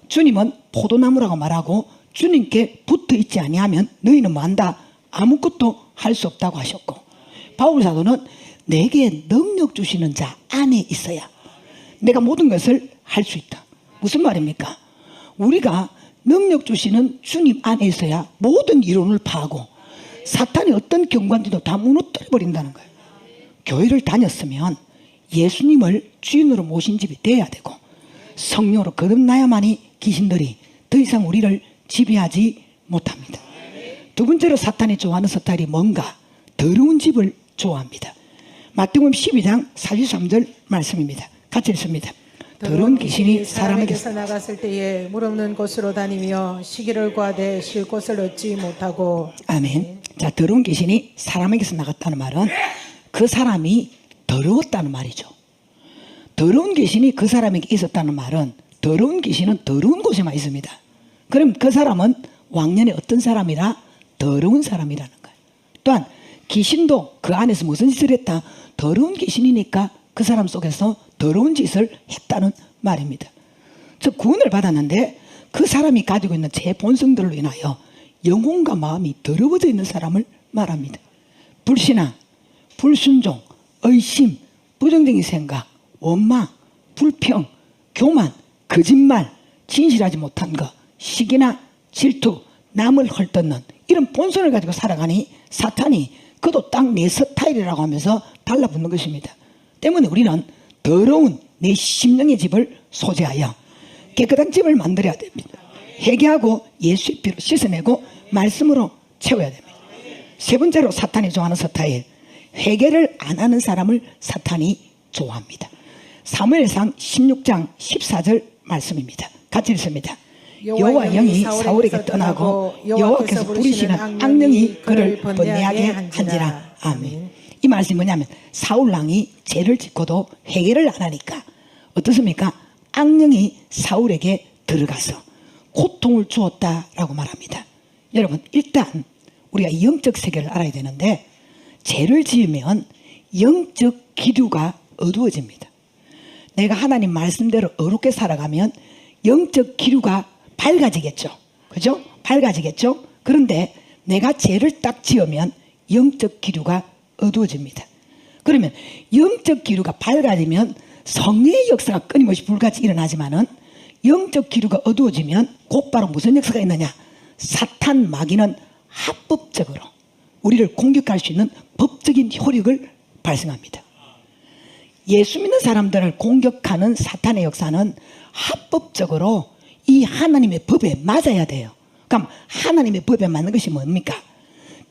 주님은 포도나무라고 말하고 주님께 붙어 있지 아니하면 너희는 뭐한다? 아무것도 할 수 없다고 하셨고, 바울 사도는 내게 능력 주시는 자 안에 있어야 내가 모든 것을 할 수 있다. 무슨 말입니까? 우리가 능력 주시는 주님 안에 있어야 모든 이론을 파하고 사탄의 어떤 경관들도 다 무너뜨려 버린다는 거예요. 교회를 다녔으면 예수님을 주인으로 모신 집이 돼야 되고 성령으로 거듭나야만이 귀신들이 더 이상 우리를 지배하지 못합니다. 두 번째로 사탄이 좋아하는 스타일이 뭔가? 더러운 집을 좋아합니다. 마태복음 12장 43절 말씀입니다. 같이 읽습니다. 더러운 귀신이 사람에게서 나갔을 때에 물 없는 곳으로 다니며 시기를 구하되 쉴 곳을 얻지 못하고. 아멘. 자, 더러운 귀신이 사람에게서 나갔다는 말은 그 사람이 더러웠다는 말이죠. 더러운 귀신이 그 사람에게 있었다는 말은 더러운 귀신은 더러운 곳에만 있습니다. 그럼 그 사람은 왕년에 어떤 사람이라? 더러운 사람이라는 거예요. 또한 귀신도 그 안에서 무슨 짓을 했다? 더러운 귀신이니까 그 사람 속에서 더러운 짓을 했다는 말입니다. 저 구원을 받았는데 그 사람이 가지고 있는 제 본성들로 인하여 영혼과 마음이 더러워져 있는 사람을 말합니다. 불신앙, 불순종, 의심, 부정적인 생각, 원망, 불평, 교만, 거짓말, 진실하지 못한 것, 시기나 질투, 남을 헐뜯는 이런 본성을 가지고 살아가니 사탄이 그도 딱 내 스타일이라고 하면서 달라붙는 것입니다. 때문에 우리는 더러운 내 심령의 집을 소재하여 깨끗한 집을 만들어야 됩니다. 회개하고 예수의 피로 씻어내고 말씀으로 채워야 됩니다. 세 번째로 사탄이 좋아하는 스타일, 회개를 안 하는 사람을 사탄이 좋아합니다. 사무엘상 16장 14절 말씀입니다. 같이 읽습니다. 여호와 영이 사울에게 떠나고 여호와께서 부리시는 악령이 그를 번뇌하게 한지라. 아멘. 이 말씀이 뭐냐면 사울왕이 죄를 짓고도 회개를 안 하니까 어떻습니까? 악령이 사울에게 들어가서 고통을 주었다라고 말합니다. 여러분, 일단 우리가 영적 세계를 알아야 되는데 죄를 지으면 영적 기류가 어두워집니다. 내가 하나님 말씀대로 어렵게 살아가면 영적 기류가 밝아지겠죠. 그죠? 밝아지겠죠? 그런데 내가 죄를 딱 지으면 영적 기류가 어두워집니다. 그러면 영적 기류가 밝아지면 성령의 역사가 끊임없이 불같이 일어나지만은 영적 기류가 어두워지면 곧바로 무슨 역사가 있느냐? 사탄 마귀는 합법적으로 우리를 공격할 수 있는 법적인 효력을 발생합니다. 예수 믿는 사람들을 공격하는 사탄의 역사는 합법적으로 이 하나님의 법에 맞아야 돼요. 그럼 하나님의 법에 맞는 것이 뭡니까?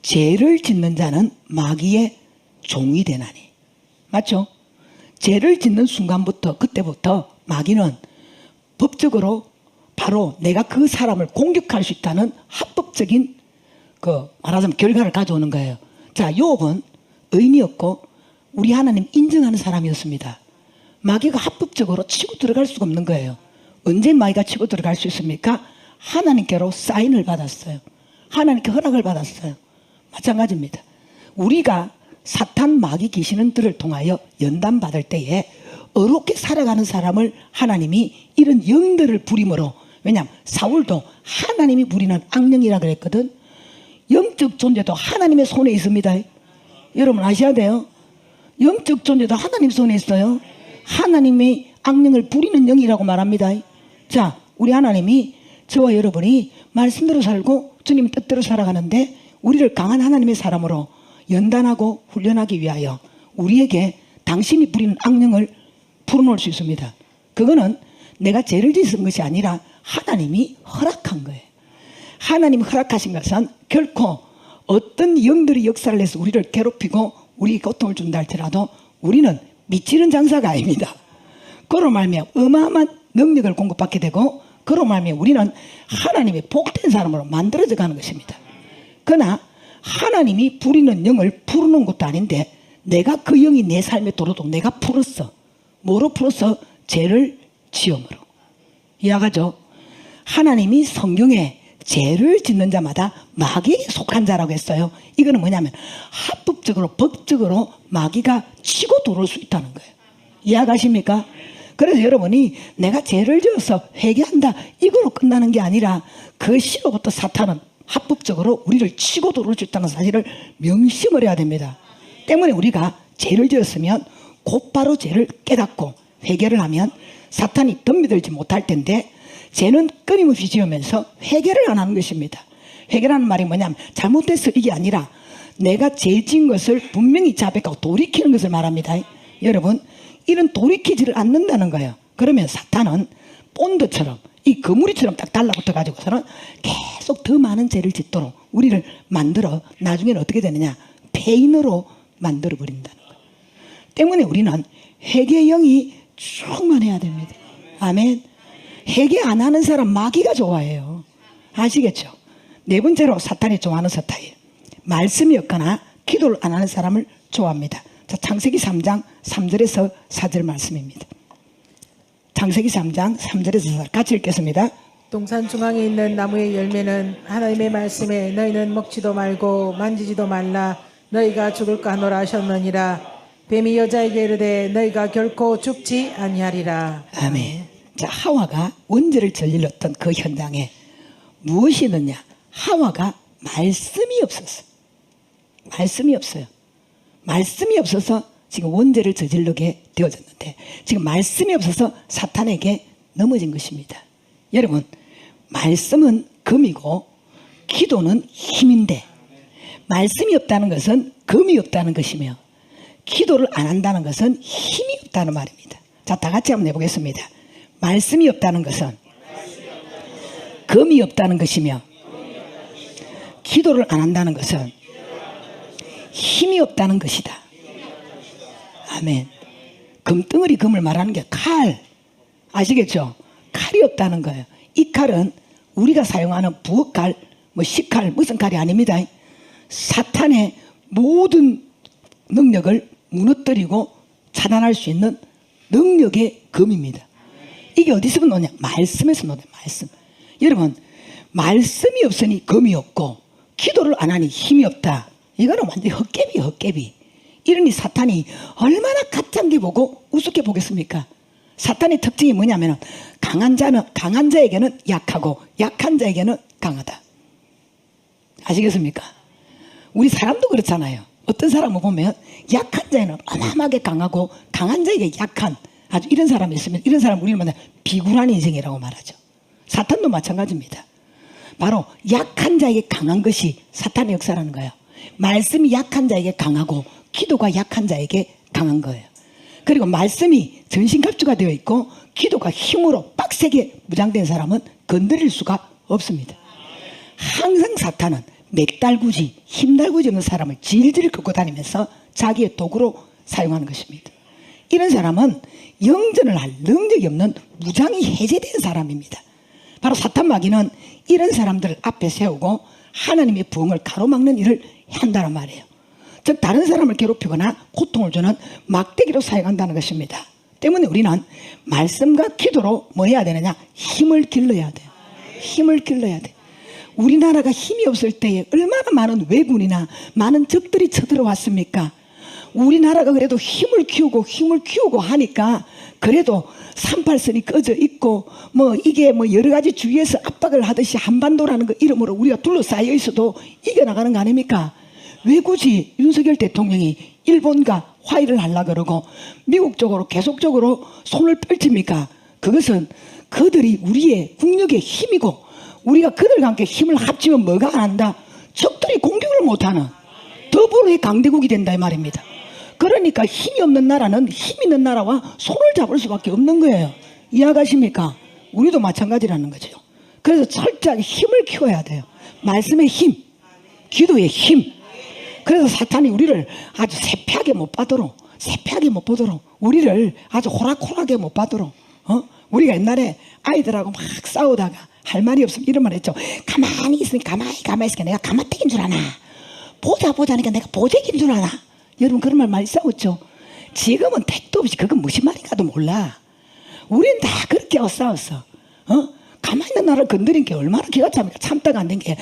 죄를 짓는 자는 마귀의 종이 되나니. 맞죠? 죄를 짓는 순간부터 그때부터 마귀는 법적으로 바로 내가 그 사람을 공격할 수 있다는 합법적인 말하자면 결과를 가져오는 거예요. 자, 욥은 의인이었고 우리 하나님 인정하는 사람이었습니다. 마귀가 합법적으로 치고 들어갈 수가 없는 거예요. 언제 마귀가 치고 들어갈 수 있습니까? 하나님께로 사인을 받았어요. 하나님께 허락을 받았어요. 마찬가지입니다. 우리가 사탄 마귀 귀신들을 통하여 연단받을 때에 어렵게 살아가는 사람을 하나님이 이런 영들을 부림으로, 왜냐하면 사울도 하나님이 부리는 악령이라 그랬거든. 영적 존재도 하나님의 손에 있습니다. 여러분 아셔야 돼요. 영적 존재도 하나님 손에 있어요. 하나님이 악령을 부리는 영이라고 말합니다. 자, 우리 하나님이 저와 여러분이 말씀대로 살고 주님 뜻대로 살아가는데 우리를 강한 하나님의 사람으로 연단하고 훈련하기 위하여 우리에게 당신이 부리는 악령을 풀어놓을 수 있습니다. 그거는 내가 죄를 짓은 것이 아니라 하나님이 허락한 거예요. 하나님이 허락하신 것은 결코 어떤 영들이 역사를 해서 우리를 괴롭히고 우리에게 고통을 준다 할지라도 우리는 미치는 장사가 아닙니다. 그로 말미암아 어마어마한 능력을 공급받게 되고 그로 말미암아 우리는 하나님의 복된 사람으로 만들어져 가는 것입니다. 그러나 하나님이 부리는 영을 풀어놓은 것도 아닌데 내가 그 영이 내 삶에 들어도 내가 풀었어. 뭐로 풀었어? 죄를 지음으로. 이해가죠? 하나님이 성경에 죄를 짓는 자마다 마귀에게 속한 자라고 했어요. 이거는 뭐냐면 합법적으로 법적으로 마귀가 치고 들어올 수 있다는 거예요. 이해가십니까? 그래서 여러분이 내가 죄를 지어서 회개한다 이거로 끝나는 게 아니라 그 시로부터 사탄은 합법적으로 우리를 치고 들어올 수 있다는 사실을 명심을 해야 됩니다. 때문에 우리가 죄를 지었으면 곧바로 죄를 깨닫고 회개를 하면 사탄이 덤비들지 못할 텐데 죄는 끊임없이 지으면서 회개를 안 하는 것입니다. 회개라는 말이 뭐냐면 잘못됐어 이게 아니라 내가 죄 지은 것을 분명히 자백하고 돌이키는 것을 말합니다. 여러분 이런 돌이키지를 않는다는 거예요. 그러면 사탄은 본드처럼 이 거무리처럼 딱 달라붙어 가지고서는 계속 더 많은 죄를 짓도록 우리를 만들어 나중에는 어떻게 되느냐 폐인으로 만들어 버린다는 거예요. 때문에 우리는 회개의 영이 충만해야 됩니다. 아멘. 회개 안 하는 사람 마귀가 좋아해요. 아시겠죠? 네 번째로 사탄이 좋아하는 스타일. 말씀이 없거나 기도를 안 하는 사람을 좋아합니다. 자, 창세기 3장 3절에서 4절 말씀입니다. 창세기 3장 3절에서 4절 같이 읽겠습니다. 동산 중앙에 있는 나무의 열매는 하나님의 말씀에 너희는 먹지도 말고 만지지도 말라 너희가 죽을까 하노라 하셨느니라. 뱀이 여자에게 이르되 너희가 결코 죽지 아니하리라. 아멘. 자, 하와가 원죄를 저질렀던 그 현장에 무엇이 있느냐? 하와가 말씀이 없었어. 말씀이 없어요. 말씀이 없어서 지금 원죄를 저지르게 되어졌는데 지금 말씀이 없어서 사탄에게 넘어진 것입니다. 여러분 말씀은 금이고 기도는 힘인데 말씀이 없다는 것은 금이 없다는 것이며 기도를 안 한다는 것은 힘이 없다는 말입니다. 자, 다 같이 한번 해보겠습니다. 말씀이 없다는 것은 금이 없다는 것이며 기도를 안 한다는 것은 힘이 없다는 것이다. 아멘. 금덩어리 금을 말하는 게 칼. 아시겠죠? 칼이 없다는 거예요. 이 칼은 우리가 사용하는 부엌칼, 뭐 식칼, 무슨 칼이 아닙니다. 사탄의 모든 능력을 무너뜨리고 차단할 수 있는 능력의 금입니다. 이게 어디서 노냐? 말씀에서 노냐? 말씀. 여러분, 말씀이 없으니 금이 없고 기도를 안 하니 힘이 없다. 이거는 완전히 헛개비, 헛개비. 이러니 사탄이 얼마나 가짜인 게 보고 우습게 보겠습니까? 사탄의 특징이 뭐냐면 강한 자에게는 약하고 약한 자에게는 강하다. 아시겠습니까? 우리 사람도 그렇잖아요. 어떤 사람을 보면 약한 자에는 어마어마하게 강하고 강한 자에게 약한 아주 이런 사람이 있으면 이런 사람 우리는 뭐냐 비굴한 인생이라고 말하죠. 사탄도 마찬가지입니다. 바로 약한 자에게 강한 것이 사탄의 역사라는 거예요. 말씀이 약한 자에게 강하고 기도가 약한 자에게 강한 거예요. 그리고 말씀이 전신갑주가 되어 있고 기도가 힘으로 빡세게 무장된 사람은 건드릴 수가 없습니다. 항상 사탄은 맥달구지 힘달구지 없는 사람을 질질 끌고 다니면서 자기의 도구로 사용하는 것입니다. 이런 사람은 영전을 할 능력이 없는 무장이 해제된 사람입니다. 바로 사탄 마귀는 이런 사람들을 앞에 세우고 하나님의 부흥을 가로막는 일을 한다는 말이에요. 즉 다른 사람을 괴롭히거나 고통을 주는 막대기로 사용한다는 것입니다. 때문에 우리는 말씀과 기도로 뭐 해야 되느냐? 힘을 길러야 돼요. 힘을 길러야 돼. 우리나라가 힘이 없을 때에 얼마나 많은 왜군이나 많은 적들이 쳐들어왔습니까? 우리나라가 그래도 힘을 키우고 하니까 그래도 38선이 꺼져 있고 뭐 이게 뭐 여러 가지 주위에서 압박을 하듯이 한반도라는 그 이름으로 우리가 둘러싸여 있어도 이겨나가는 거 아닙니까? 왜 굳이 윤석열 대통령이 일본과 화해를 하려고 그러고 미국 쪽으로 계속적으로 손을 펼칩니까? 그것은 그들이 우리의 국력의 힘이고 우리가 그들과 함께 힘을 합치면 뭐가 안 한다? 적들이 공격을 못하는 더불어의 강대국이 된다 이 말입니다. 그러니까 힘이 없는 나라는 힘 있는 나라와 손을 잡을 수밖에 없는 거예요. 이해가십니까? 우리도 마찬가지라는 거죠. 그래서 철저하게 힘을 키워야 돼요. 말씀의 힘, 기도의 힘. 그래서 사탄이 우리를 아주 세피하게 못 받도록 우리를 아주 호락호락하게 못 받도록 우리가 옛날에 아이들하고 막 싸우다가 할 말이 없으면 이런 말 했죠. 가만히 있으니까 가만히 있으니까 내가 가마떼기인 줄 아나. 보자니까 내가 보재기인 줄 아나. 여러분 그런 말 많이 싸웠죠. 지금은 택도 없이 그건 무슨 말인가도 몰라. 우린 다 그렇게 싸웠어. 가만히 있는 나를 건드린 게 얼마나 기가 차니까 참다가 안 된 게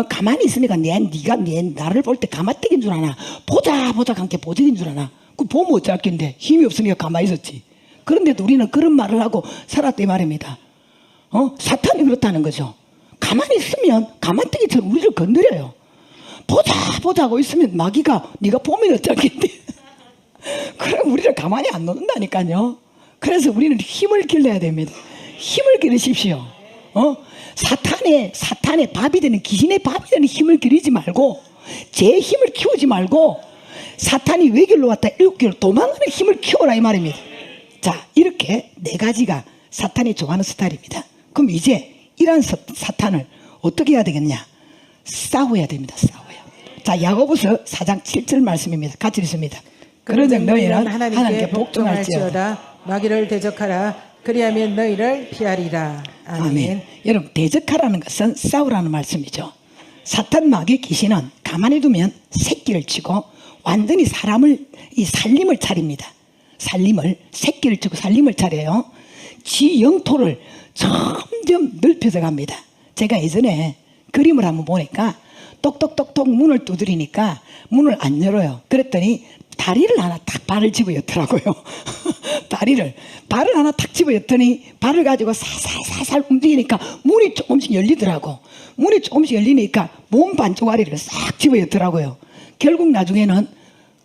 가만히 있으니까 네가 나를 볼 때 가마떼기인 줄 아나. 보자 함께 보재기인 줄 아나. 그 보면 어쩔 낀데 힘이 없으니까 가만히 있었지. 그런데도 우리는 그런 말을 하고 살았다 이 말입니다. 사탄이 그렇다는 거죠. 가만히 있으면 가마떼기처럼 우리를 건드려요. 보자 하고 있으면 마귀가 네가 보면 어쩌겠대. 그럼 우리를 가만히 안 놓는다니까요. 그래서 우리는 힘을 길러야 됩니다. 힘을 기르십시오. 사탄의 밥이 되는 귀신의 밥이 되는 힘을 기르지 말고 제 힘을 키우지 말고 사탄이 외길로 왔다 7개로 도망가는 힘을 키워라 이 말입니다. 자, 이렇게 4가지가 사탄이 좋아하는 스타일입니다. 그럼 이제 이런 사탄을 어떻게 해야 되겠냐? 싸워야 됩니다. 싸워야. 자, 야고보서 4장 7절 말씀입니다. 같이 읽습니다. 그러즉 너희는 하나님께 복종할지어다. 마귀를 대적하라. 그리하면 너희를 피하리라. 아멘. 여러분, 대적하라는 것은 싸우라는 말씀이죠. 사탄 마귀 귀신은 가만히 두면 새끼를 치고 완전히 사람을 살림을 차립니다. 새끼를 치고 살림을 차려요. 지 영토를 점점 넓혀서 갑니다. 제가 예전에 그림을 한번 보니까 똑똑똑똑 문을 두드리니까 문을 안 열어요. 그랬더니 다리를 하나 탁 발을 집어였더라고요. 발을 하나 탁 집어였더니 발을 가지고 살살 움직이니까 문이 조금씩 열리더라고. 문이 조금씩 열리니까 몸 반쪽아리를 싹 집어였더라고요. 결국 나중에는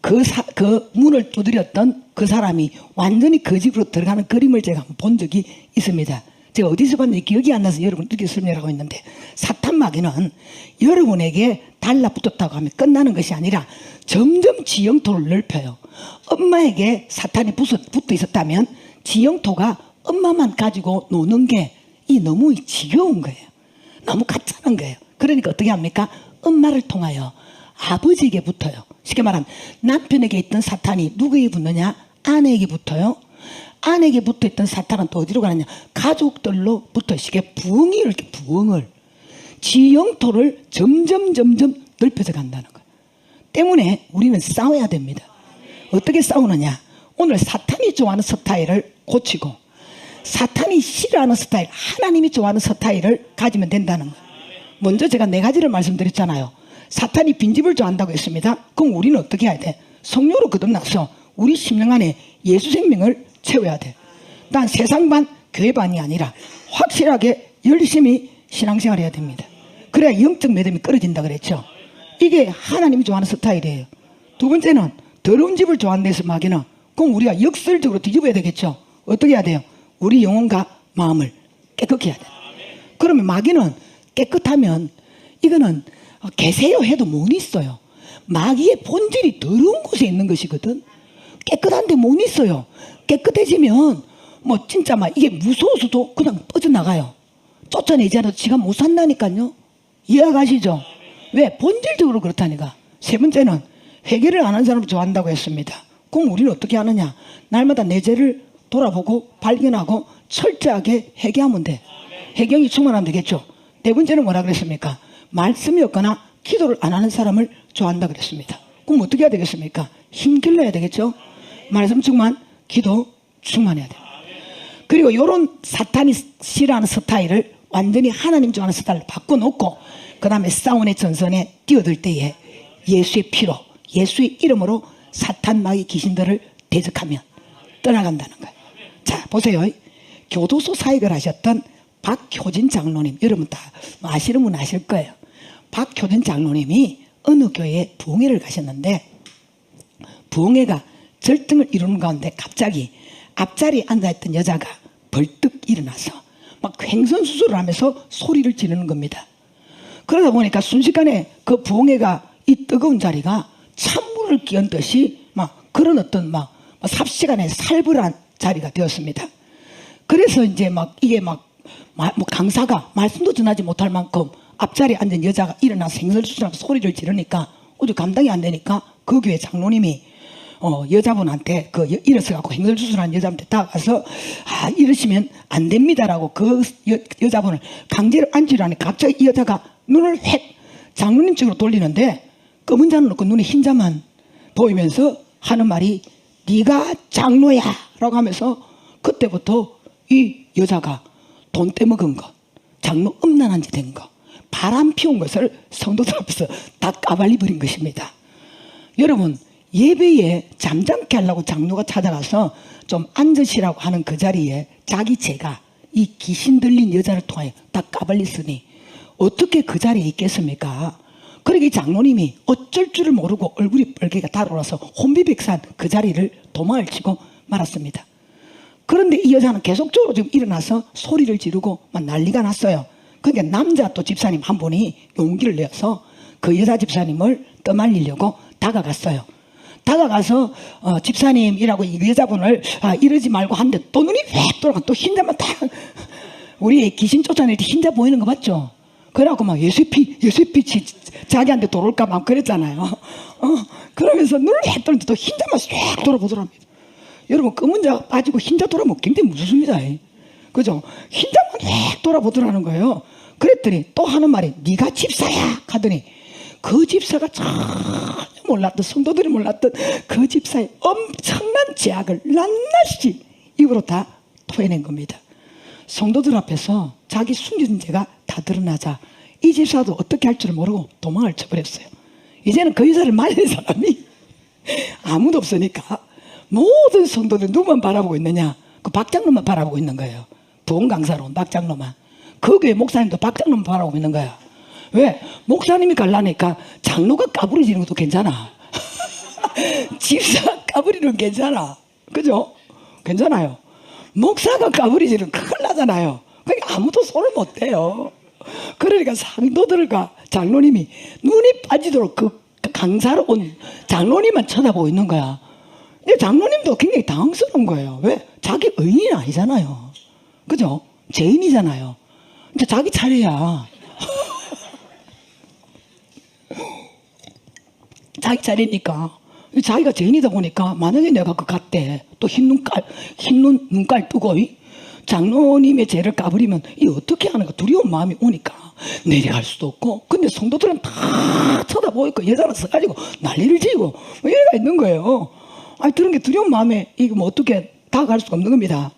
그 문을 두드렸던 그 사람이 완전히 그 집으로 들어가는 그림을 제가 한번 본 적이 있습니다. 제가 어디서 봤는지 기억이 안 나서 여러분들께 설명하고 있는데, 사탄 마귀는 여러분에게 달라붙었다고 하면 끝나는 것이 아니라 점점 지형토를 넓혀요. 엄마에게 사탄이 붙어 있었다면 지형토가 엄마만 가지고 노는 게 너무 지겨운 거예요. 너무 가짜는 거예요. 그러니까 어떻게 합니까? 엄마를 통하여 아버지에게 붙어요. 쉽게 말하면 남편에게 있던 사탄이 누구에게 붙느냐? 아내에게 붙어요. 아내에게 붙어있던 사탄은 또 어디로 가느냐? 가족들로 붙어있게 부엉을 지형토를 점점 넓혀져 간다는 거예요. 때문에 우리는 싸워야 됩니다. 어떻게 싸우느냐? 오늘 사탄이 좋아하는 스타일을 고치고 사탄이 싫어하는 스타일, 하나님이 좋아하는 스타일을 가지면 된다는 거예요. 먼저 제가 4가지를 말씀드렸잖아요. 사탄이 빈집을 좋아한다고 했습니다. 그럼 우리는 어떻게 해야 돼? 성령으로 거듭나서 우리 심령 안에 예수 생명을 채워야 돼. 난 세상반 교회반이 아니라 확실하게 열심히 신앙생활을 해야 됩니다. 그래야 영적 믿음이 끌어진다 그랬죠. 이게 하나님이 좋아하는 스타일이에요. 두 번째는 더러운 집을 좋아하는 데서 마귀는, 그럼 우리가 역설적으로 뒤집어야 되겠죠. 어떻게 해야 돼요? 우리 영혼과 마음을 깨끗게 해야 돼요. 그러면 마귀는 깨끗하면 이거는 계세요 해도 못 있어요. 마귀의 본질이 더러운 곳에 있는 것이거든. 깨끗한데 못 있어요. 깨끗해지면 뭐 진짜 막 이게 무서워서도 그냥 빠져나가요. 쫓아내지 않아도 지가 못 산다니까요. 이해가시죠? 왜? 본질적으로 그렇다니까. 세 번째는 회개를 안 하는 사람을 좋아한다고 했습니다. 그럼 우리는 어떻게 하느냐? 날마다 내 죄를 돌아보고 발견하고 철저하게 회개하면 돼. 회개이 충만하면 되겠죠. 네 번째는 뭐라 그랬습니까? 말씀이 없거나 기도를 안 하는 사람을 좋아한다 그랬습니다. 그럼 어떻게 해야 되겠습니까? 힘 길러야 되겠죠. 말씀 충만, 기도 충만해야 돼요. 그리고 이런 사탄이 싫어하는 스타일을 완전히 하나님 좋아하는 스타일로 바꿔놓고 그 다음에 싸움의 전선에 뛰어들 때에 예수의 피로, 예수의 이름으로 사탄 마귀 귀신들을 대적하면 떠나간다는 거예요. 자, 보세요. 교도소 사역을 하셨던 박효진 장로님, 여러분 다 아시는 분 아실 거예요. 박효진 장로님이 어느 교회에 부흥회를 가셨는데 부흥회가 절등을 이루는 가운데 갑자기 앞자리에 앉아있던 여자가 벌떡 일어나서 막 횡선수술을 하면서 소리를 지르는 겁니다. 그러다 보니까 순식간에 그 부흥회가 이 뜨거운 자리가 찬물을 끼얹 듯이 막 그런 어떤 막 삽시간에 살벌한 자리가 되었습니다. 그래서 이제 막 이게 뭐 강사가 말씀도 전하지 못할 만큼 앞자리에 앉은 여자가 일어나서 횡설수설하고 소리를 지르니까 어디 감당이 안 되니까 그 교회 장로님이 여자분한테 일어서 갖고 횡설수설한 여자한테 다가가서 이러시면 안 됩니다라고 그 여자분을 강제로 앉히라니 갑자기 이 여자가 눈을 획 장로님 쪽으로 돌리는데 검은 자는 없고 눈에 흰 자만 보이면서 하는 말이 네가 장로야 라고 하면서 그때부터 이 여자가 돈 떼먹은 것, 장로 음란한 짓 된 것, 바람 피운 것을 성도들 앞에서 다 까발리 버린 것입니다. 여러분, 예배에 잠잠케 하려고 장로가 찾아가서 좀 앉으시라고 하는 그 자리에 자기 죄가 이 귀신 들린 여자를 통하여 다 까발렸으니 어떻게 그 자리에 있겠습니까? 그러니까 이 장로님이 어쩔 줄을 모르고 얼굴이 빨개가 달아올라서 혼비백산 그 자리를 도망을 치고 말았습니다. 그런데 이 여자는 계속적으로 지금 일어나서 소리를 지르고 막 난리가 났어요. 그러니까 남자 또 집사님 한 분이 용기를 내어서 그 여자 집사님을 떠말리려고 다가갔어요. 다가가서 집사님이라고 이 여자분을 이러지 말고 하는데 또 눈이 획 돌아가 또 흰자만 딱 우리 귀신 쫓아낼 때 흰자 보이는 거 봤죠? 그래갖고 막 예수피 자기한테 돌아올까 막 그랬잖아요. 그러면서 눈을 획 돌는데 또 흰자만 획 돌아보더랍니다. 여러분 검은 자 빠지고 흰자 돌아보면 굉장히 무섭습니다. 그죠? 흰자만 획 돌아보더라는 거예요. 그랬더니 또 하는 말이 네가 집사야 하더니 그 집사가 전혀 몰랐던 성도들이 몰랐던 그 집사의 엄청난 죄악을 낱낱이 입으로 다 토해낸 겁니다. 성도들 앞에서 자기 숨긴 죄가 다 드러나자 이 집사도 어떻게 할 줄 모르고 도망을 쳐버렸어요. 이제는 그 여자를 말릴 사람이 아무도 없으니까 모든 성도들 누구만 바라보고 있느냐? 그 박장로만 바라보고 있는 거예요. 부흥 강사로 온 박장로만. 그 교회 목사님도 박장로만 바라보고 있는 거야. 왜? 목사님이 갈라니까 장로가 까부러지는 것도 괜찮아. 집사 까부리는 괜찮아. 그죠? 괜찮아요. 목사가 까부리지는 큰일 나잖아요. 그러니까 아무도 손을 못 대요. 그러니까 상도들과 장로님이 눈이 빠지도록 그 강사로 온 장로님만 쳐다보고 있는 거야. 근데 장로님도 굉장히 당황스러운 거예요. 왜? 자기 의인이 아니잖아요. 그죠? 죄인이잖아요. 이제 자기 차례야. 자기 차례니까. 자기가 죄인이다 보니까 만약에 내가 그 갔대 또 흰 눈깔 뜨고 장로님의 죄를 까버리면 이 어떻게 하는가 두려운 마음이 오니까 내려갈 수도 없고 근데 성도들은 다 쳐다보니까 여자를 써가지고 난리를 지고 뭐 이래가 있는 거예요. 아니 그런 게 두려운 마음에 이거 뭐 어떻게 다가갈 수가 없는 겁니다.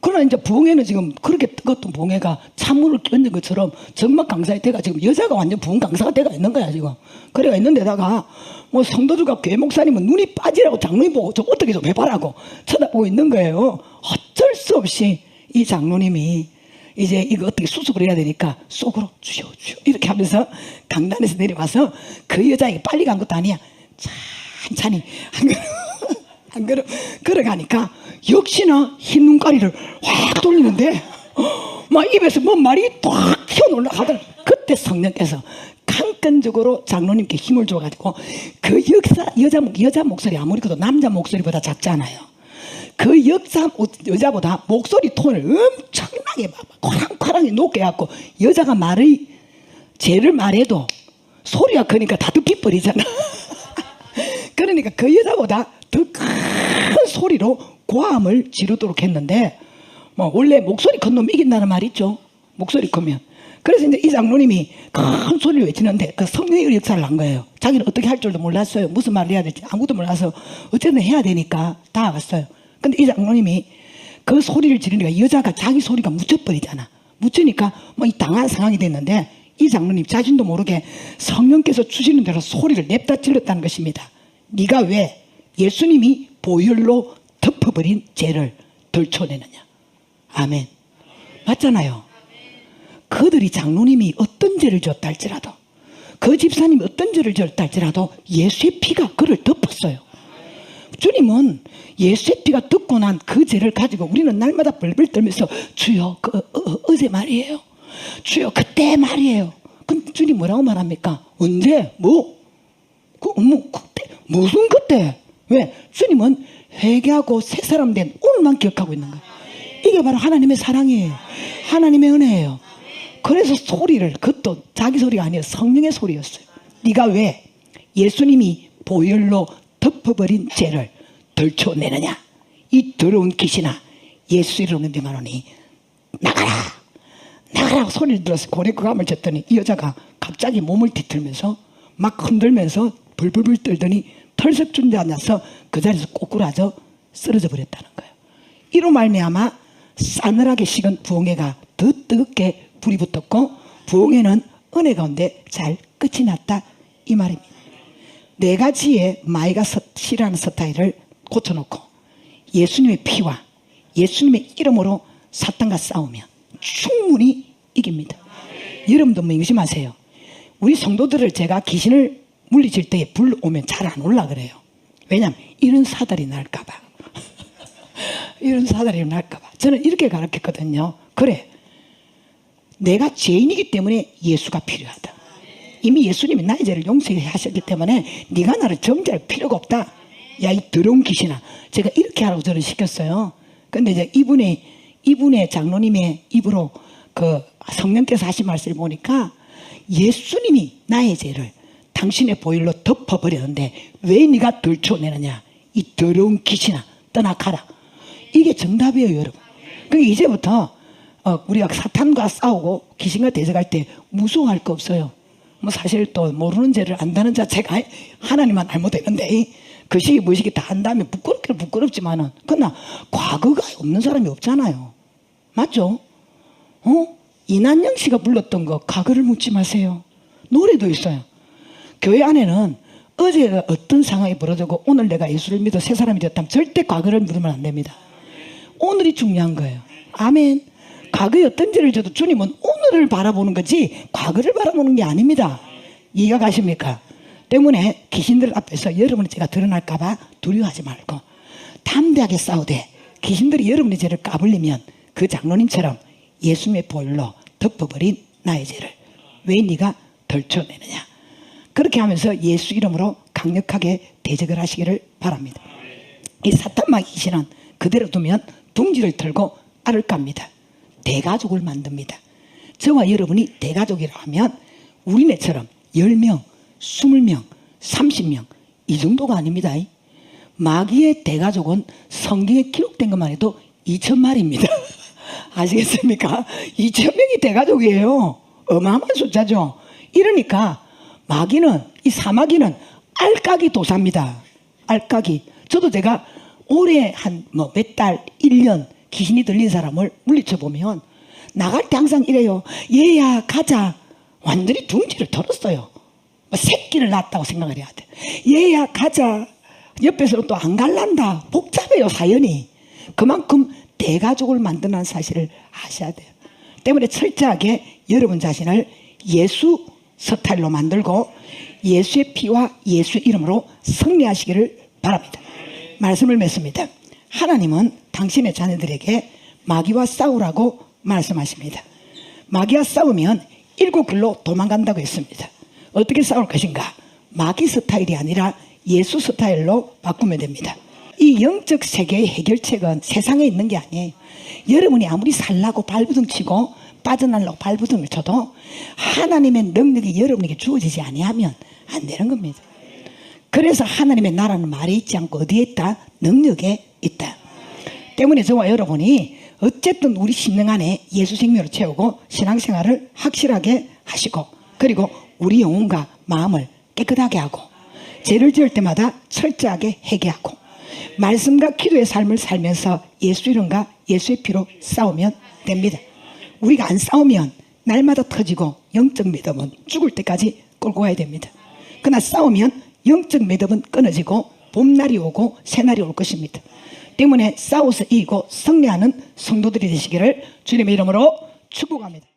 그러나 이제 부흥회는 지금 그렇게 뜨겁던 부흥회가 찬물을 끼얹는 것처럼 정막 강사의 때가 지금 여자가 완전 부흥 강사가 돼가 있는 거야 지금. 그래가 있는 데다가 뭐 성도들과 교회 목사님은 눈이 빠지라고 장로님 보고 좀 어떻게 좀 해봐라고 쳐다보고 있는 거예요. 어쩔 수 없이 이 장로님이 이제 이거 어떻게 수습을 해야 되니까 속으로 주여 이렇게 하면서 강단에서 내려와서 그 여자에게 빨리 간 것도 아니야. 천천히 안 걸어가니까 역시나 흰 눈가리를 확 돌리는데 막 입에서 뭔 말이 딱 튀어나오더라. 그때 성령께서 강권적으로 장로님께 힘을 줘가지고 그 여자 목소리 아무리 그래도 남자 목소리보다 작잖아요. 그 여자보다 목소리 톤을 엄청나게 쾅쾅하게 높게 해갖고 여자가 죄를 말해도 소리가 크니까 다 듣기 버리잖아. 그러니까 그 여자보다 더 큰 소리로 고함을 지르도록 했는데 뭐 원래 목소리 큰 놈 이긴다는 말 있죠. 목소리 크면. 그래서 이제 이 장로님이 큰 소리를 외치는데 그 성령의 역사를 한 거예요. 자기는 어떻게 할 줄도 몰랐어요. 무슨 말을 해야 될지 아무도 몰라서 어쨌든 해야 되니까 다가갔어요. 근데 이 장로님이 그 소리를 지르니까 여자가 자기 소리가 묻혀버리잖아. 묻히니까 뭐 이 당한 상황이 됐는데 이 장로님 자신도 모르게 성령께서 주시는 대로 소리를 냅다 질렀다는 것입니다. 네가 왜 예수님이 보혈로 덮어버린 죄를 덜쳐내느냐. 아멘. 맞잖아요. 그들이 장로님이 어떤 죄를 졌다 할지라도, 그 집사님이 어떤 죄를 졌다 할지라도 예수의 피가 그를 덮었어요. 주님은 예수의 피가 덮고 난 그 죄를 가지고 우리는 날마다 벌벌 떨면서 주여 어제 말이에요, 주여 그때 말이에요. 그럼 주님 뭐라고 말합니까? 언제? 그때 무슨 그때? 왜? 주님은 회개하고 새 사람 된 오늘만 기억하고 있는 거예요. 이게 바로 하나님의 사랑이에요. 하나님의 은혜예요. 그래서 소리를, 그것도 자기 소리가 아니에요. 성령의 소리였어요. 네가 왜 예수님이 보혈로 덮어버린 죄를 덜쳐내느냐. 이 더러운 귀신아, 예수 이름으로 명하노니 나가라, 나가라 소리를 들어서 고래고감을 쳤더니 이 여자가 갑자기 몸을 뒤틀면서 막 흔들면서 불불불 떨더니 털썩 주저앉아서 그 자리에서 꼬꾸라져 쓰러져 버렸다는 거예요. 이로 말미암아 싸늘하게 식은 부흥회가 더 뜨겁게 불이 붙었고 부흥회는 은혜 가운데 잘 끝이 났다, 이 말입니다. 네 가지의 마이가 싫어하는 스타일을 고쳐놓고 예수님의 피와 예수님의 이름으로 사탄과 싸우면 충분히 이깁니다. 여러분도 명심하세요. 우리 성도들을 제가 귀신을 물리칠 때에 불 오면 잘 안 올라 그래요. 왜냐하면 이런 사달이 날까봐. 이런 사달이 날까봐. 저는 이렇게 가르쳤거든요. 그래, 내가 죄인이기 때문에 예수가 필요하다. 이미 예수님이 나의 죄를 용서하셨기 때문에 네가 나를 정죄할 필요가 없다. 야, 이 더러운 귀신아, 제가 이렇게 하라고 저를 시켰어요. 근데 이제 이분의 장로님의 입으로 그 성령께서 하신 말씀을 보니까 예수님이 나의 죄를 당신의 보혈로 덮어버렸는데 왜 네가 덜쳐내느냐. 이 더러운 귀신아, 떠나가라. 이게 정답이에요, 여러분. 그러니까 이제부터 우리가 사탄과 싸우고 귀신과 대적할 때 무서워할 거 없어요. 뭐 사실 또 모르는 죄를 안다는 자체가 하나님만 알면 되는데 그 시기 무식이 다 안다면 부끄럽기는 부끄럽지만은 그러나 과거가 없는 사람이 없잖아요. 맞죠? 이난영 씨가 불렀던 거 과거를 묻지 마세요. 노래도 있어요. 교회 안에는 어제가 어떤 상황이 벌어지고 오늘 내가 예수를 믿어 새 사람이 되었다면 절대 과거를 물으면 안 됩니다. 오늘이 중요한 거예요. 아멘. 과거에 어떤 죄를 져도 주님은 오늘을 바라보는 거지 과거를 바라보는 게 아닙니다. 이해가 가십니까? 때문에 귀신들 앞에서 여러분의 죄가 드러날까 봐 두려워하지 말고 담대하게 싸우되 귀신들이 여러분의 죄를 까불리면 그 장로님처럼 예수님의 보혈로 덮어버린 나의 죄를 왜 네가 덜쳐내느냐. 그렇게 하면서 예수 이름으로 강력하게 대적을 하시기를 바랍니다. 이 사탄마귀 귀신은 그대로 두면 둥지를 털고 알을 깝니다. 대가족을 만듭니다. 저와 여러분이 대가족이라 하면 우리네처럼 10명, 20명, 30명 이 정도가 아닙니다. 마귀의 대가족은 성경에 기록된 것만 해도 2,000마리입니다. 아시겠습니까? 2,000명이 대가족이에요. 어마어마한 숫자죠. 이러니까 마귀는, 이 사마귀는 알까기 도사입니다. 알까기. 저도 제가 올해 한 몇 달, 1년 귀신이 들린 사람을 물리쳐 보면 나갈 때 항상 이래요. 얘야 가자. 완전히 둥지를 털었어요. 새끼를 낳았다고 생각을 해야 돼. 얘야 가자. 옆에서는 또 안 갈란다. 복잡해요, 사연이. 그만큼 대가족을 만드는 사실을 아셔야 돼요. 때문에 철저하게 여러분 자신을 예수 스타일로 만들고 예수의 피와 예수의 이름으로 승리하시기를 바랍니다. 말씀을 맺습니다. 하나님은 당신의 자녀들에게 마귀와 싸우라고 말씀하십니다. 마귀와 싸우면 7길로 도망간다고 했습니다. 어떻게 싸울 것인가? 마귀 스타일이 아니라 예수 스타일로 바꾸면 됩니다. 이 영적 세계의 해결책은 세상에 있는 게 아니에요. 여러분이 아무리 살라고 발부둥 치고 빠져나려고 발부둥을 쳐도 하나님의 능력이 여러분에게 주어지지 아니하면 안 되는 겁니다. 그래서 하나님의 나라는 말에 있지 않고 어디에 있다? 능력에 있다. 때문에 저와 여러분이 어쨌든 우리 심령 안에 예수 생명으로 채우고 신앙생활을 확실하게 하시고 그리고 우리 영혼과 마음을 깨끗하게 하고 죄를 지을 때마다 철저하게 회개하고 말씀과 기도의 삶을 살면서 예수 이름과 예수의 피로 싸우면 됩니다. 우리가 안 싸우면 날마다 터지고 영적 믿음은 죽을 때까지 끌고 가야 됩니다. 그러나 싸우면 영적 믿음은 끊어지고 봄날이 오고 새날이 올 것입니다. 때문에 싸워서 이기고 승리하는 성도들이 되시기를 주님의 이름으로 축복합니다.